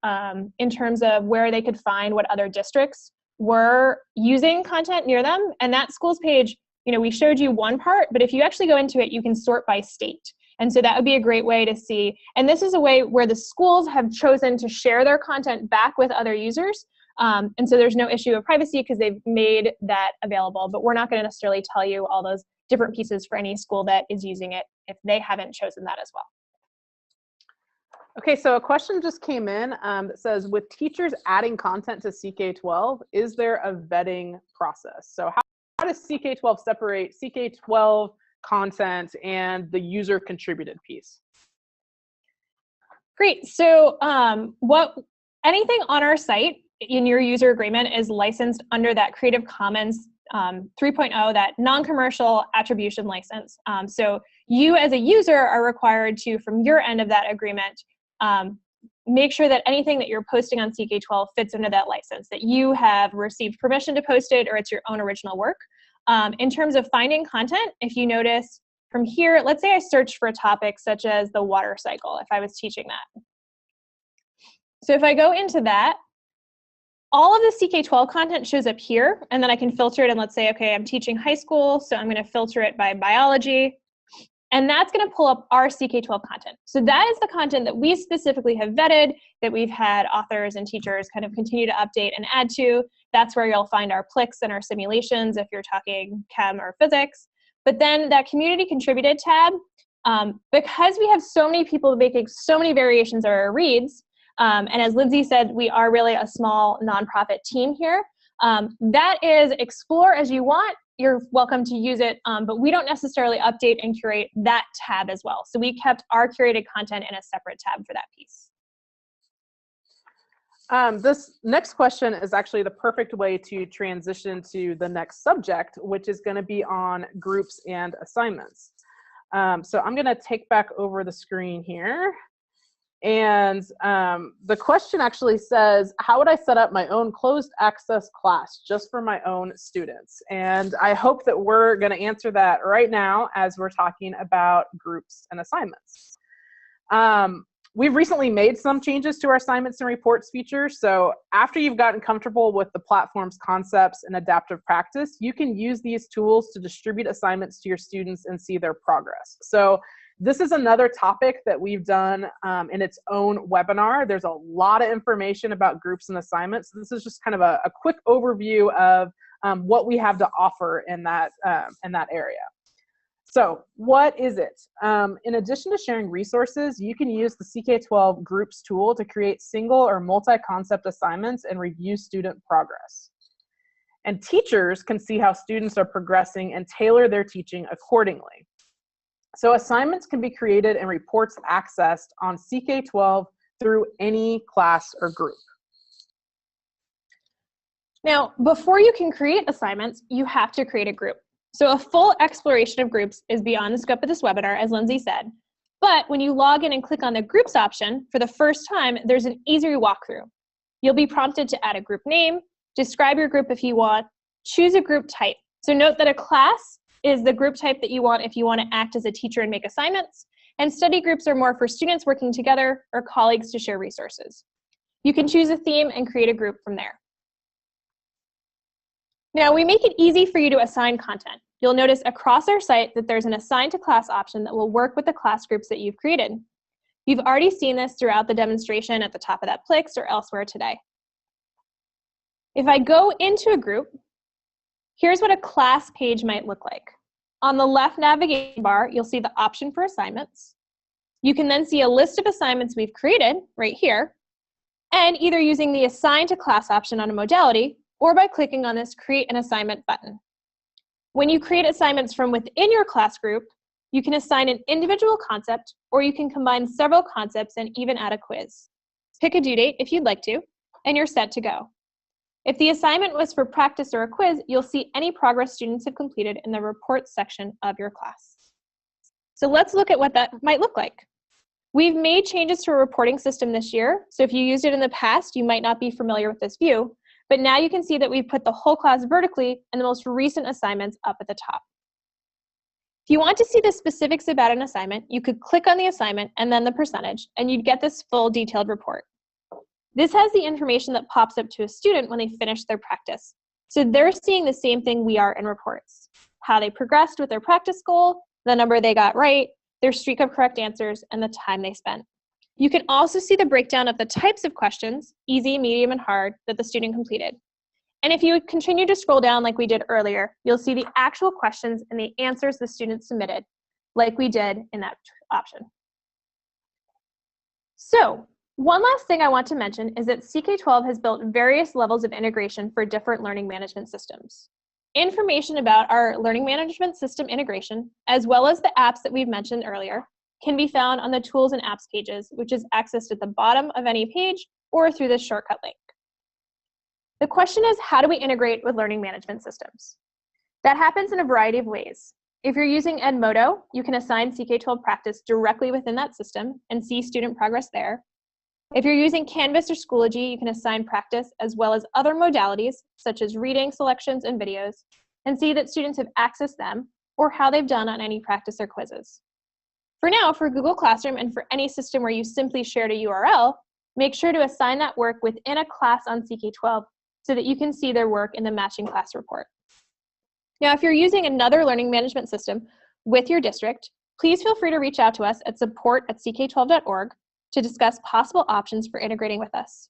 in terms of where they could find what other districts were using content near them. And that schools page, you know, we showed you one part, but if you actually go into it, you can sort by state. And so that would be a great way to see. And this is a way where the schools have chosen to share their content back with other users. And so there's no issue of privacy because they've made that available. But we're not going to necessarily tell you all those different pieces for any school that is using it if they haven't chosen that as well. Okay, so a question just came in that says, with teachers adding content to CK12, is there a vetting process? So how does CK12 separate CK12 content and the user contributed piece? Great. So anything on our site in your user agreement is licensed under that Creative Commons 3.0, that non-commercial attribution license. So you as a user are required to, from your end of that agreement, make sure that anything that you're posting on CK12 fits into that license, that you have received permission to post it or it's your own original work. In terms of finding content, if you notice from here, let's say I search for a topic such as the water cycle, if I was teaching that. So if I go into that, all of the CK12 content shows up here, and then I can filter it and let's say, okay, I'm teaching high school, so I'm going to filter it by biology. And that's going to pull up our CK12 content. So that is the content that we specifically have vetted, that we've had authors and teachers kind of continue to update and add to. That's where you'll find our Plex and our simulations if you're talking chem or physics. But then that community contributed tab, because we have so many people making so many variations of our reads, and as Lindsay said, we are really a small nonprofit team here. That is explore as you want. You're welcome to use it, but we don't necessarily update and curate that tab as well. So we kept our curated content in a separate tab for that piece. This next question is actually the perfect way to transition to the next subject, which is going to be on groups and assignments. So I'm going to take back over the screen here. And the question actually says, how would I set up my own closed access class just for my own students? And I hope that we're going to answer that right now as we're talking about groups and assignments. We've recently made some changes to our assignments and reports feature. So after you've gotten comfortable with the platform's concepts and adaptive practice, you can use these tools to distribute assignments to your students and see their progress. So this is another topic that we've done in its own webinar. There's a lot of information about groups and assignments. This is just kind of a quick overview of what we have to offer in that area. So what is it? In addition to sharing resources, you can use the CK12 Groups tool to create single or multi-concept assignments and review student progress. And teachers can see how students are progressing and tailor their teaching accordingly. So assignments can be created and reports accessed on CK12 through any class or group. Now, before you can create assignments, you have to create a group. So a full exploration of groups is beyond the scope of this webinar, as Lindsay said. But when you log in and click on the groups option, for the first time, there's an easy walkthrough. You'll be prompted to add a group name, describe your group if you want, choose a group type. So note that a class is the group type that you want if you want to act as a teacher and make assignments, and study groups are more for students working together or colleagues to share resources. You can choose a theme and create a group from there. Now, we make it easy for you to assign content. You'll notice across our site that there's an assign to class option that will work with the class groups that you've created. You've already seen this throughout the demonstration at the top of that Plex or elsewhere today. If I go into a group, here's what a class page might look like. On the left navigation bar, you'll see the option for assignments. You can then see a list of assignments we've created right here, and either using the assign to class option on a modality or by clicking on this create an assignment button. When you create assignments from within your class group, you can assign an individual concept, or you can combine several concepts and even add a quiz. Pick a due date if you'd like to, and you're set to go. If the assignment was for practice or a quiz, you'll see any progress students have completed in the reports section of your class. So let's look at what that might look like. We've made changes to a reporting system this year, so if you used it in the past, you might not be familiar with this view, but now you can see that we've put the whole class vertically and the most recent assignments up at the top. If you want to see the specifics about an assignment, you could click on the assignment and then the percentage, and you'd get this full detailed report. This has the information that pops up to a student when they finish their practice. So they're seeing the same thing we are in reports: how they progressed with their practice goal, the number they got right, their streak of correct answers, and the time they spent. You can also see the breakdown of the types of questions, easy, medium, and hard, that the student completed. And if you would continue to scroll down like we did earlier, you'll see the actual questions and the answers the students submitted, like we did in that option. So, one last thing I want to mention is that CK12 has built various levels of integration for different learning management systems. Information about our learning management system integration, as well as the apps that we've mentioned earlier, can be found on the Tools and Apps pages, which is accessed at the bottom of any page or through this shortcut link. The question is, how do we integrate with learning management systems? That happens in a variety of ways. If you're using Edmodo, you can assign CK12 practice directly within that system and see student progress there. If you're using Canvas or Schoology, you can assign practice as well as other modalities, such as reading selections and videos, and see that students have accessed them or how they've done on any practice or quizzes. For now, for Google Classroom and for any system where you simply shared a URL, make sure to assign that work within a class on CK12 so that you can see their work in the matching class report. Now, if you're using another learning management system with your district, please feel free to reach out to us at support@ck12.org to discuss possible options for integrating with us.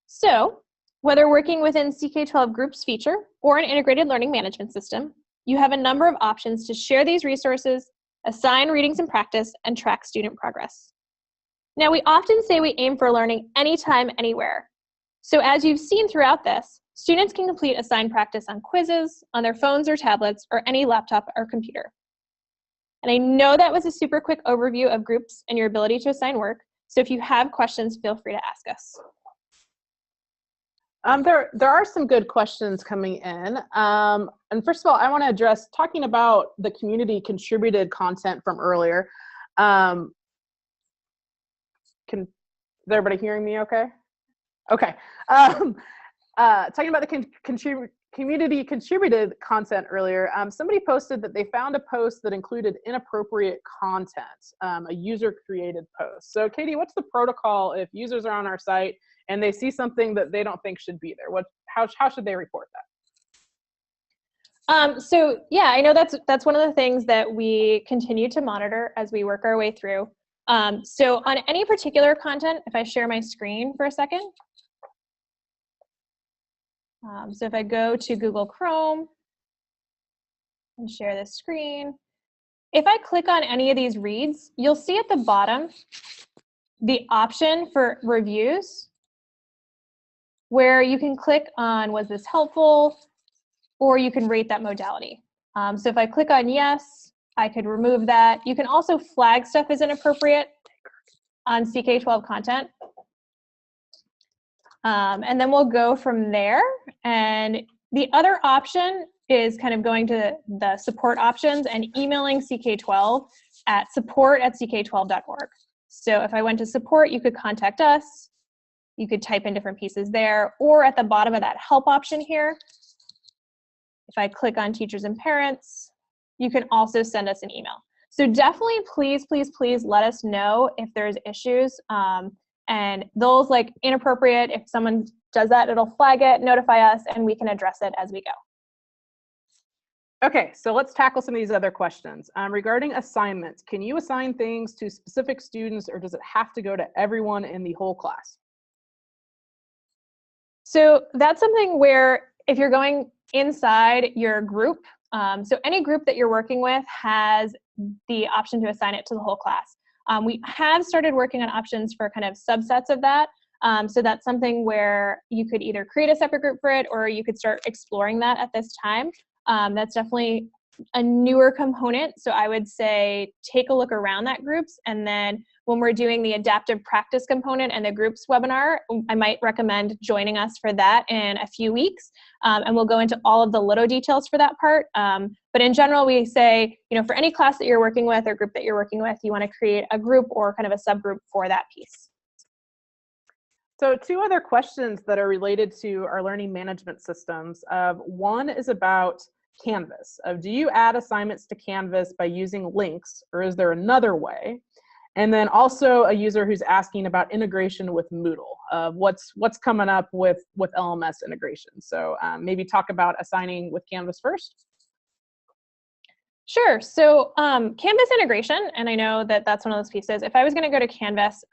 So, whether working within CK12 Groups feature or an integrated learning management system, you have a number of options to share these resources, assign readings and practice, and track student progress. Now, we often say we aim for learning anytime, anywhere. So as you've seen throughout this, students can complete assigned practice on quizzes, on their phones or tablets, or any laptop or computer. And I know that was a super quick overview of groups and your ability to assign work, so if you have questions, feel free to ask us. There are some good questions coming in. And first of all, I want to address talking about the community contributed content from earlier. Is everybody hearing me okay? Okay. Talking about the community contributed content earlier, somebody posted that they found a post that included inappropriate content, a user created post. So Katie, what's the protocol if users are on our site and they see something that they don't think should be there? How should they report that? So yeah, I know that's one of the things that we continue to monitor as we work our way through. So on any particular content, if I share my screen for a second, so if I go to Google Chrome and share this screen, if I click on any of these reads, you'll see at the bottom the option for reviews, where you can click on, was this helpful, or you can rate that modality. So if I click on yes, I could remove that. You can also flag stuff as inappropriate on CK12 content. And then we'll go from there. And the other option is kind of going to the support options and emailing CK12 at support@ck12.org. So if I went to support, you could contact us. You could type in different pieces there, or at the bottom of that help option here, if I click on teachers and parents, you can also send us an email. So definitely, please, please, please let us know if there's issues. And those like inappropriate, if someone does that, it'll flag it, notify us, and we can address it as we go. Okay, so let's tackle some of these other questions. Regarding assignments, can you assign things to specific students, or does it have to go to everyone in the whole class? So that's something where if you're going inside your group, so any group that you're working with has the option to assign it to the whole class. We have started working on options for kind of subsets of that. So that's something where you could either create a separate group for it, or you could start exploring that at this time. That's definitely a newer component. So I would say take a look around that groups. And then when we're doing the adaptive practice component and the groups webinar, I might recommend joining us for that in a few weeks. And we'll go into all of the little details for that part. But in general, we say, you know, for any class that you're working with or group that you're working with, you want to create a group or kind of a subgroup for that piece. So two other questions that are related to our learning management systems. One is about Canvas. Do you add assignments to Canvas by using links, or is there another way? And then also a user who's asking about integration with Moodle. What's coming up with LMS integration? So maybe talk about assigning with Canvas first. Sure. So Canvas integration, and I know that that's one of those pieces. If I was going to go to Canvas,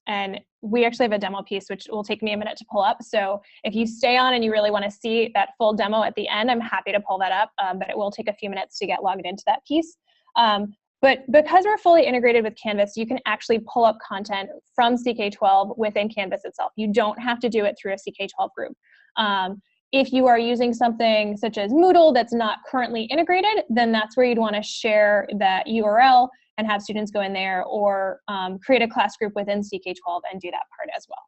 and we actually have a demo piece, which will take me a minute to pull up. So if you stay on and you really want to see that full demo at the end, I'm happy to pull that up, but it will take a few minutes to get logged into that piece. But because we're fully integrated with Canvas, you can actually pull up content from CK12 within Canvas itself. You don't have to do it through a CK12 group. If you are using something such as Moodle that's not currently integrated, then that's where you'd want to share that URL and have students go in there, or create a class group within CK12 and do that part as well.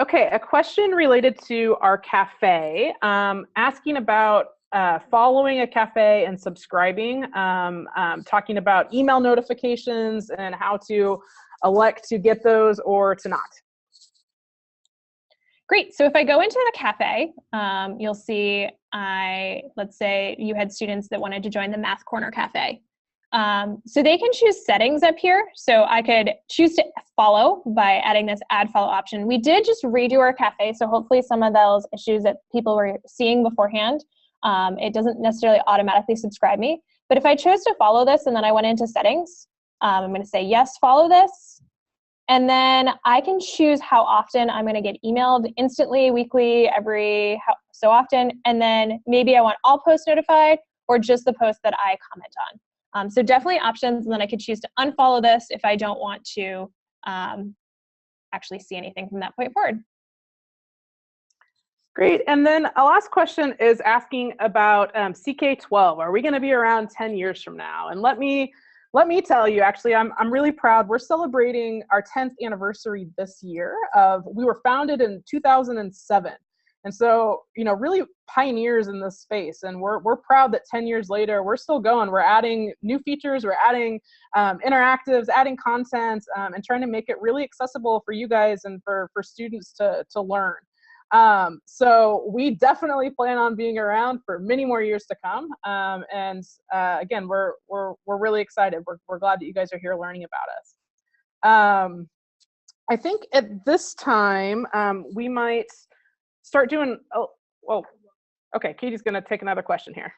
Okay, a question related to our cafe, asking about following a cafe and subscribing, talking about email notifications and how to elect to get those or to not. Great. So if I go into the cafe, you'll see let's say you had students that wanted to join the Math Corner Cafe. So they can choose settings up here. So I could choose to follow by adding this add follow option. We did just redo our cafe, so hopefully some of those issues that people were seeing beforehand, it doesn't necessarily automatically subscribe me. But if I chose to follow this and then I went into settings, I'm going to say yes, follow this. And then I can choose how often I'm going to get emailed, instantly, weekly, every so often. And then maybe I want all posts notified or just the posts that I comment on. So definitely options. And then I could choose to unfollow this if I don't want to actually see anything from that point forward. Great. And then a last question is asking about CK12. Are we going to be around 10 years from now? And let me tell you, actually, I'm really proud. We're celebrating our 10th anniversary this year. We were founded in 2007. And so, you know, really pioneers in this space. And we're proud that 10 years later, we're still going. We're adding new features, we're adding interactives, adding content, and trying to make it really accessible for you guys and for students to learn. So we definitely plan on being around for many more years to come. Again, we're really excited. We're glad that you guys are here learning about us. I think at this time, we might start doing, okay, Katie's gonna take another question here.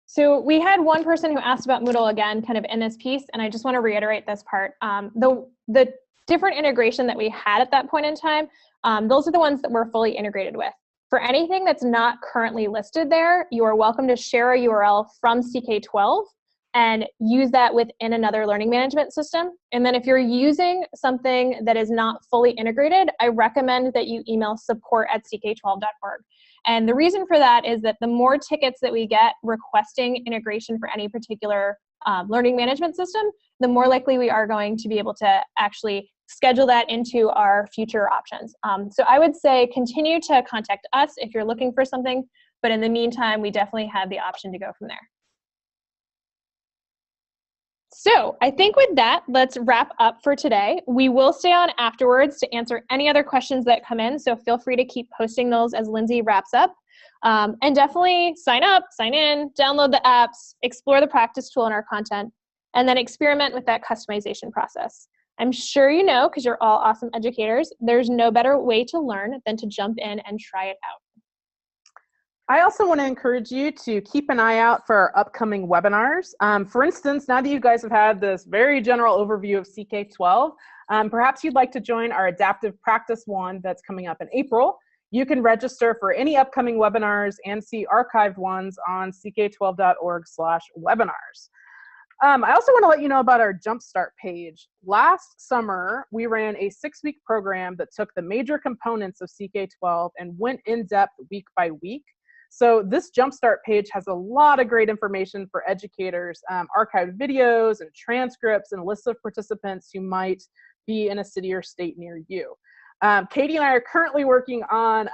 So we had one person who asked about Moodle again, kind of in this piece, and I just want to reiterate this part. The different integration that we had at that point in time, those are the ones that we're fully integrated with. For anything that's not currently listed there, you are welcome to share a URL from CK12 and use that within another learning management system. And then if you're using something that is not fully integrated, I recommend that you email support@ck12.org. And the reason for that is that the more tickets that we get requesting integration for any particular learning management system, the more likely we are going to be able to actually schedule that into our future options. So I would say continue to contact us if you're looking for something, but in the meantime, we definitely have the option to go from there. So I think with that, let's wrap up for today. We will stay on afterwards to answer any other questions that come in, so feel free to keep posting those as Lindsay wraps up. And definitely sign up, sign in, download the apps, explore the practice tool in our content, and then experiment with that customization process. I'm sure you know, because you're all awesome educators, there's no better way to learn than to jump in and try it out. I also want to encourage you to keep an eye out for our upcoming webinars. For instance, now that you guys have had this very general overview of CK12, perhaps you'd like to join our adaptive practice one that's coming up in April. You can register for any upcoming webinars and see archived ones on ck12.org/webinars. I also want to let you know about our Jumpstart page. Last summer, we ran a 6-week program that took the major components of CK12 and went in depth week by week. So this Jumpstart page has a lot of great information for educators, archived videos and transcripts and lists of participants who might be in a city or state near you. Katie and I are currently working on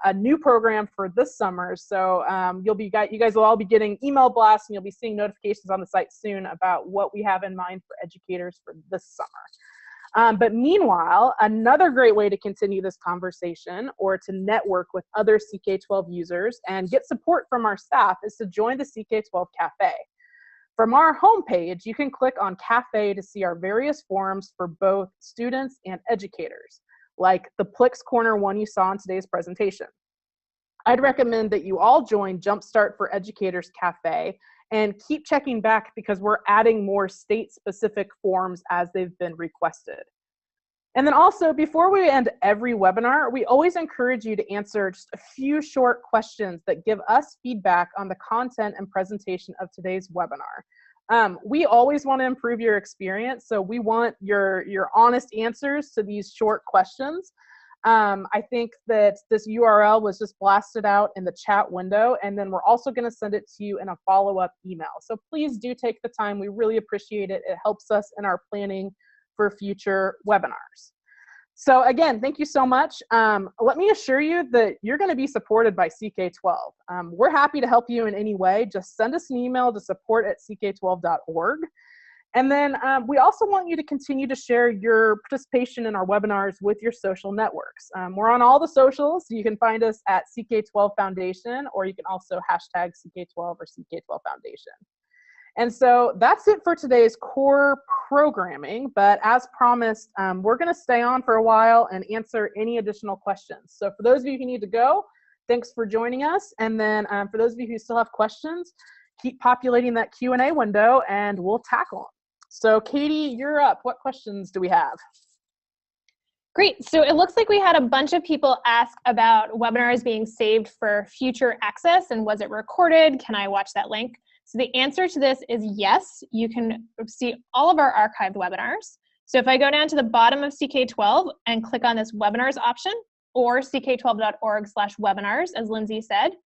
a new program for this summer, so you guys will all be getting email blasts and you'll be seeing notifications on the site soon about what we have in mind for educators for this summer. But meanwhile, another great way to continue this conversation or to network with other CK12 users and get support from our staff is to join the CK12 Cafe. From our homepage, you can click on Cafe to see our various forums for both students and educators, like the Plex Corner one you saw in today's presentation. I'd recommend that you all join Jumpstart for Educators Cafe and keep checking back because we're adding more state-specific forms as they've been requested. And then also, before we end every webinar, we always encourage you to answer just a few short questions that give us feedback on the content and presentation of today's webinar. We always want to improve your experience, so we want your honest answers to these short questions. I think that this URL was just blasted out in the chat window, and then we're also going to send it to you in a follow-up email. So please do take the time. We really appreciate it. It helps us in our planning for future webinars. So again, thank you so much. Let me assure you that you're going to be supported by CK12. We're happy to help you in any way. Just send us an email to support@ck12.org. And then we also want you to continue to share your participation in our webinars with your social networks. We're on all the socials. You can find us at CK12 Foundation, or you can also hashtag CK12 or CK12 Foundation. And so that's it for today's core programming. But as promised, we're going to stay on for a while and answer any additional questions. So for those of you who need to go, thanks for joining us. And then for those of you who still have questions, keep populating that Q&A window and we'll tackle them. So Katie, you're up. What questions do we have? Great. So it looks like we had a bunch of people ask about webinars being saved for future access, and was it recorded? Can I watch that link? So the answer to this is yes. You can see all of our archived webinars. So if I go down to the bottom of CK12 and click on this webinars option, or ck12.org/webinars, as Lindsay said,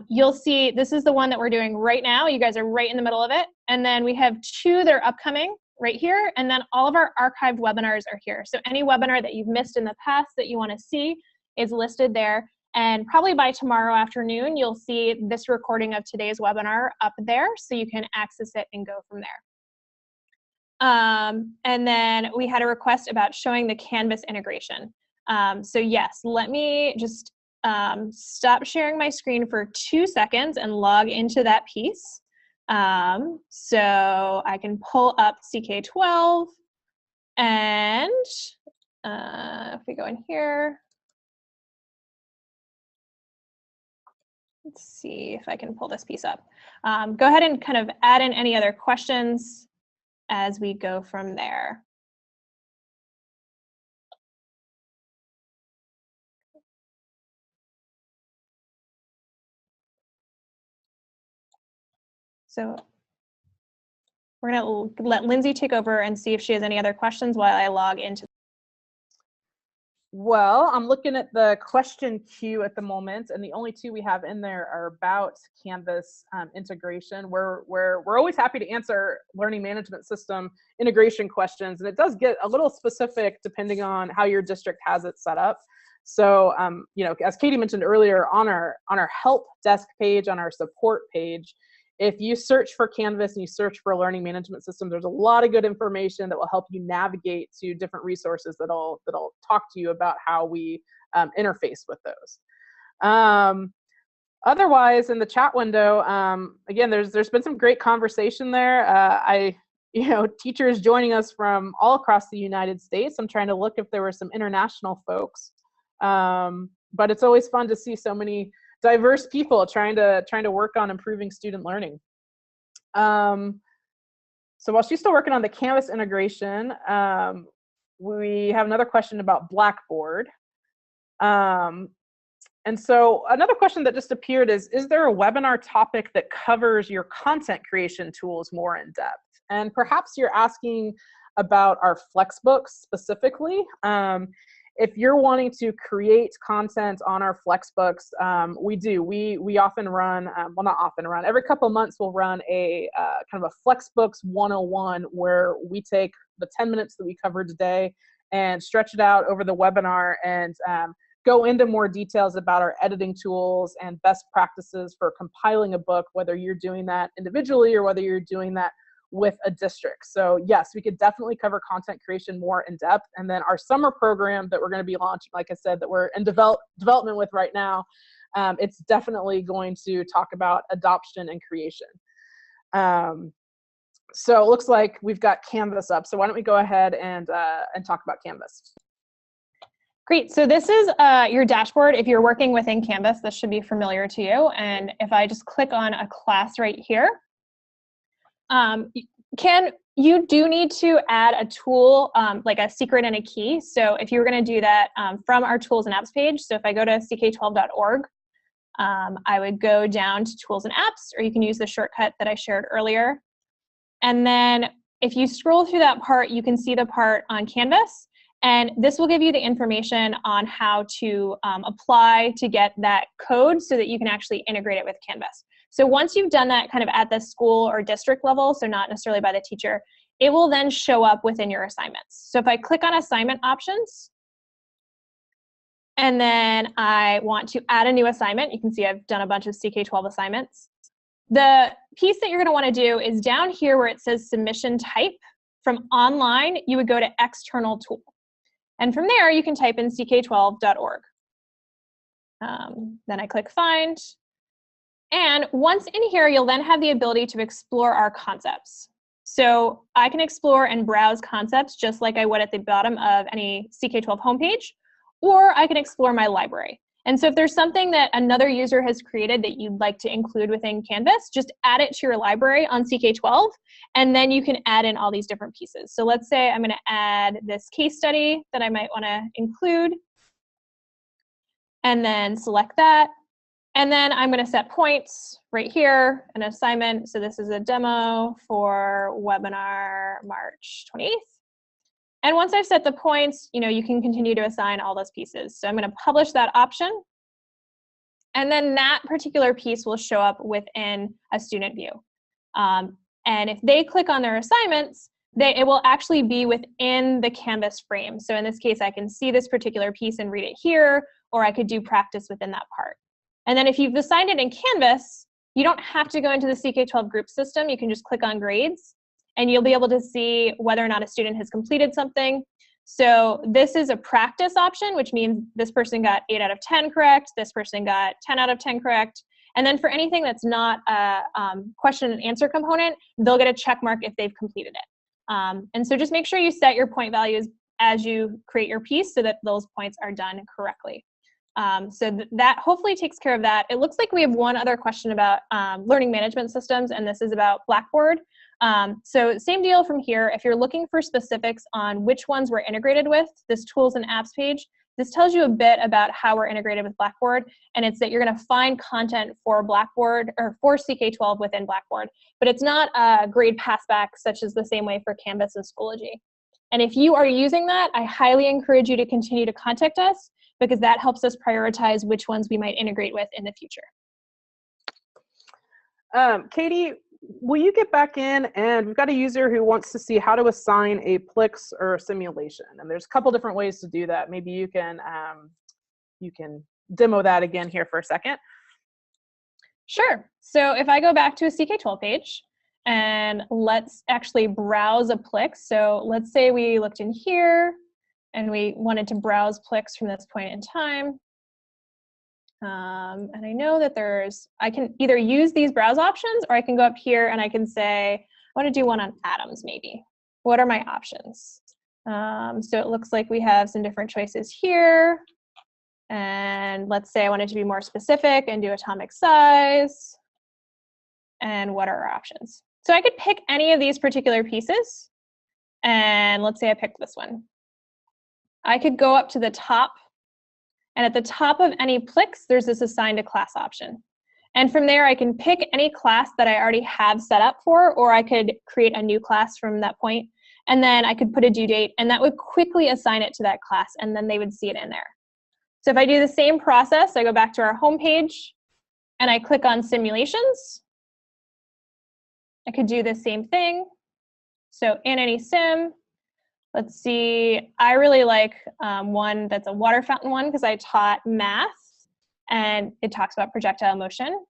you'll see this is the one that we're doing right now. You guys are right in the middle of it. And then we have 2 that are upcoming right here. And then all of our archived webinars are here. So any webinar that you've missed in the past that you want to see is listed there. And probably by tomorrow afternoon, you'll see this recording of today's webinar up there, so you can access it and go from there. And then we had a request about showing the Canvas integration. So yes, let me just stop sharing my screen for 2 seconds and log into that piece. So I can pull up CK12, and if we go in here, let's see if I can pull this piece up. Go ahead and kind of add in any other questions as we go from there. So we're going to let Lindsay take over and see if she has any other questions while I log into. Well, I'm looking at the question queue at the moment, and the only 2 we have in there are about Canvas integration. We're always happy to answer learning management system integration questions, and it does get a little specific depending on how your district has it set up. So, you know, as Katie mentioned earlier, on our help desk page, on our support page, if you search for Canvas and you search for a learning management system, there's a lot of good information that will help you navigate to different resources that'll talk to you about how we interface with those. Otherwise, in the chat window, again, there's been some great conversation there. Teachers joining us from all across the United States. I'm trying to look if there were some international folks, but it's always fun to see so many diverse people trying to work on improving student learning. So while she's still working on the Canvas integration, we have another question about Blackboard. And so another question that just appeared is there a webinar topic that covers your content creation tools more in depth? And perhaps you're asking about our Flexbooks specifically. If you're wanting to create content on our Flexbooks, we do. We often run, well, not often run, every couple of months we'll run a kind of a Flexbooks 101 where we take the 10 minutes that we covered today and stretch it out over the webinar and go into more details about our editing tools and best practices for compiling a book, whether you're doing that individually or whether you're doing that with a district. So yes, we could definitely cover content creation more in depth. And then our summer program that we're going to be launching, like I said, that we're in development with right now, it's definitely going to talk about adoption and creation. So it looks like we've got Canvas up. So why don't we go ahead and talk about Canvas. Great, so this is your dashboard. If you're working within Canvas, this should be familiar to you. And if I just click on a class right here, you do need to add a tool, like a secret and a key. So if you were going to do that from our tools and apps page, so if I go to CK12.org, I would go down to tools and apps, or you can use the shortcut that I shared earlier. And then if you scroll through that part, you can see the part on Canvas. And this will give you the information on how to apply to get that code so that you can actually integrate it with Canvas. So once you've done that kind of at the school or district level, so not necessarily by the teacher, it will then show up within your assignments. So if I click on assignment options, and then I want to add a new assignment, you can see I've done a bunch of CK12 assignments. The piece that you're going to want to do is down here where it says submission type. From online, you would go to external tool. And from there, you can type in CK12.org. Then I click find. And once in here, you'll then have the ability to explore our concepts. So I can explore and browse concepts just like I would at the bottom of any CK12 homepage, or I can explore my library. And so if there's something that another user has created that you'd like to include within Canvas, just add it to your library on CK12, and then you can add in all these different pieces. So let's say I'm going to add this case study that I might want to include, and then select that. And then I'm going to set points right here, an assignment. So this is a demo for webinar March 28th. And once I've set the points, you can continue to assign all those pieces. So I'm going to publish that option. And then that particular piece will show up within a student view. And if they click on their assignments, it will actually be within the Canvas frame. So in this case, I can see this particular piece and read it here, or I could do practice within that part. And then if you've assigned it in Canvas, you don't have to go into the CK12 group system. You can just click on grades, and you'll be able to see whether or not a student has completed something. So this is a practice option, which means this person got 8 out of 10 correct, this person got 10 out of 10 correct. And then for anything that's not a question and answer component, they'll get a check mark if they've completed it. And so just make sure you set your point values as you create your piece so that those points are done correctly. So that hopefully takes care of that. It looks like we have one other question about learning management systems, and this is about Blackboard. So same deal from here. If you're looking for specifics on which ones we're integrated with, this tools and apps page, this tells you a bit about how we're integrated with Blackboard, and it's that you're going to find content for Blackboard or for CK12 within Blackboard, but it's not a grade passback such as the same way for Canvas and Schoology. And if you are using that, I highly encourage you to continue to contact us, because that helps us prioritize which ones we might integrate with in the future. Katie, will you get back in? And we've got a user who wants to see how to assign a Plex or a simulation. And there's a couple different ways to do that. Maybe you can demo that again here for a second. Sure. So if I go back to a CK12 page, and let's actually browse a Plex. So let's say we looked in here, and we wanted to browse Plex from this point in time. And I know that I can either use these browse options, or I can go up here and I can say, I want to do one on atoms maybe. What are my options? So it looks like we have some different choices here. And let's say I wanted to be more specific and do atomic size. And what are our options? So I could pick any of these particular pieces. And let's say I picked this one. I could go up to the top. And at the top of any Plex, there's this assign to class option. And from there, I can pick any class that I already have set up for, or I could create a new class from that point. And then I could put a due date, and that would quickly assign it to that class, and then they would see it in there. So if I do the same process, I go back to our home page, and I click on simulations. I could do the same thing. So in any sim, let's see, I really like one that's a water fountain one because I taught math and it talks about projectile motion.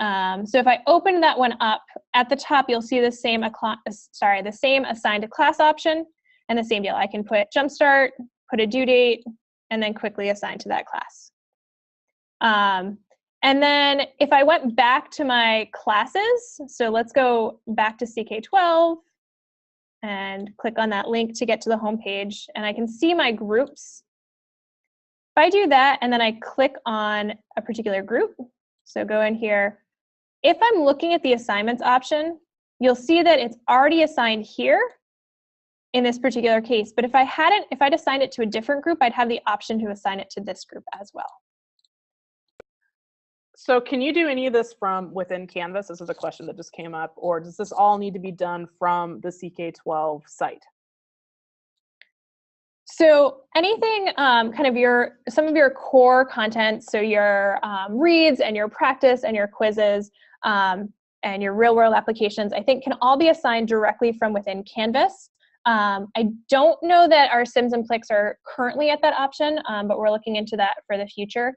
So if I open that one up, at the top you'll see the same assigned to class option and the same deal. I can put jumpstart, put a due date, and then quickly assign to that class. And then if I went back to my classes, so let's go back to CK12 and click on that link to get to the home page, and I can see my groups. If I do that and then I click on a particular group, so go in here, if I'm looking at the assignments option, you'll see that it's already assigned here in this particular case. But if I'd assigned it to a different group, I'd have the option to assign it to this group as well. So can you do any of this from within Canvas? This is a question that just came up. Or does this all need to be done from the CK12 site? So anything kind of some of your core content, so your reads and your practice and your quizzes and your real world applications, I think can all be assigned directly from within Canvas. I don't know that our Sims and Plex are currently at that option, but we're looking into that for the future.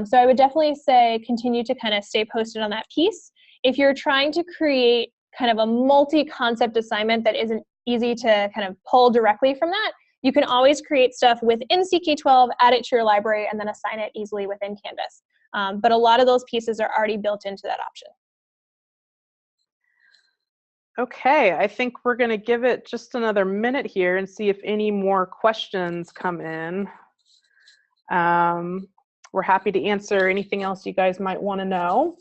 So I would definitely say continue to kind of stay posted on that piece. If you're trying to create kind of a multi-concept assignment that isn't easy to kind of pull directly from that, you can always create stuff within CK12, add it to your library, and then assign it easily within Canvas. But a lot of those pieces are already built into that option. Okay, I think we're going to give it just another minute here and see if any more questions come in. We're happy to answer anything else you guys might want to know.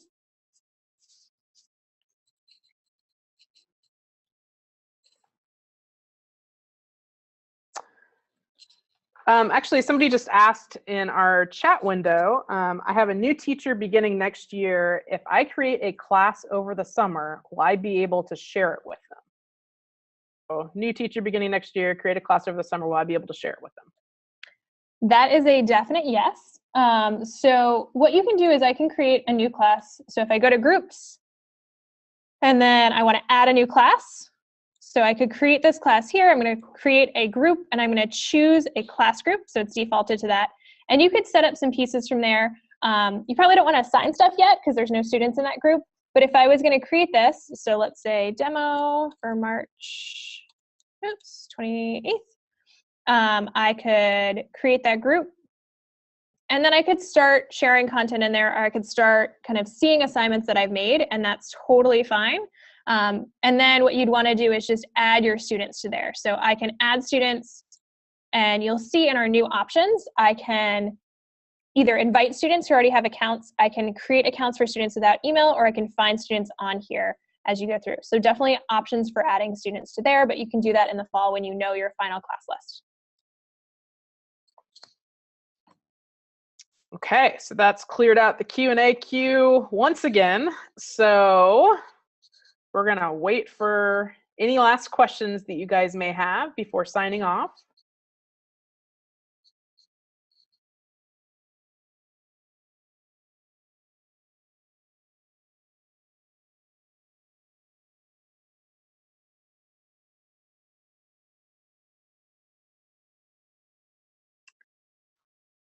Actually, somebody just asked in our chat window, I have a new teacher beginning next year. If I create a class over the summer, will I be able to share it with them? So, new teacher beginning next year, create a class over the summer, will I be able to share it with them? That is a definite yes. So what you can do is I can create a new class. So if I go to groups, and then I want to add a new class, so I could create this class here. I'm going to create a group, and I'm going to choose a class group, so it's defaulted to that. And you could set up some pieces from there. You probably don't want to assign stuff yet because there's no students in that group. But if I was going to create this, so let's say demo for March 28th, I could create that group. And then I could start sharing content in there, or I could start kind of seeing assignments that I've made, and that's totally fine. And then what you'd want to do is just add your students to there. So I can add students, and you'll see in our new options, I can either invite students who already have accounts, I can create accounts for students without email, or I can find students on here as you go through. So definitely options for adding students to there, but you can do that in the fall when you know your final class list. Okay, so that's cleared out the Q&A queue once again. So we're going to wait for any last questions that you guys may have before signing off.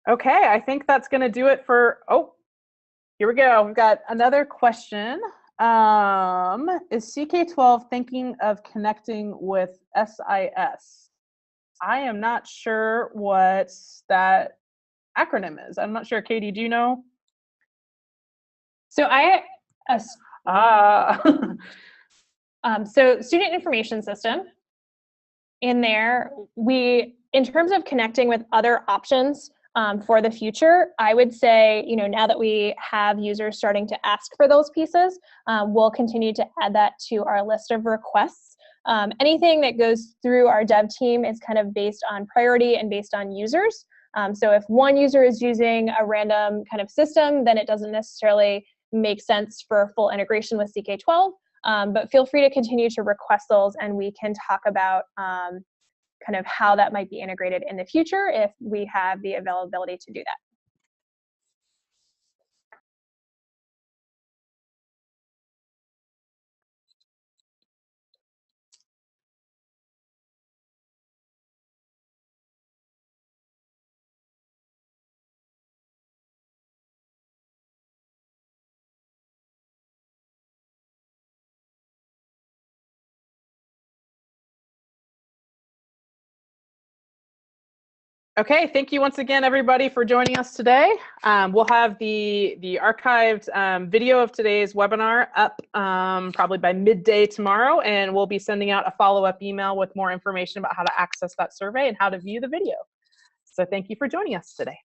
Okay, I think that's going to do it for, Here we go. We've got another question. Is CK12 thinking of connecting with SIS? I am not sure what that acronym is. I'm not sure. Katie, do you know? So so student information system. In there, in terms of connecting with other options for the future, I would say, now that we have users starting to ask for those pieces, we'll continue to add that to our list of requests. Anything that goes through our dev team is kind of based on priority and based on users. So if one user is using a random kind of system, then it doesn't necessarily make sense for full integration with CK12. But feel free to continue to request those, and we can talk about kind of how that might be integrated in the future if we have the availability to do that. Okay, thank you once again, everybody, for joining us today. We'll have the archived video of today's webinar up probably by midday tomorrow, and we'll be sending out a follow-up email with more information about how to access that survey and how to view the video. So thank you for joining us today.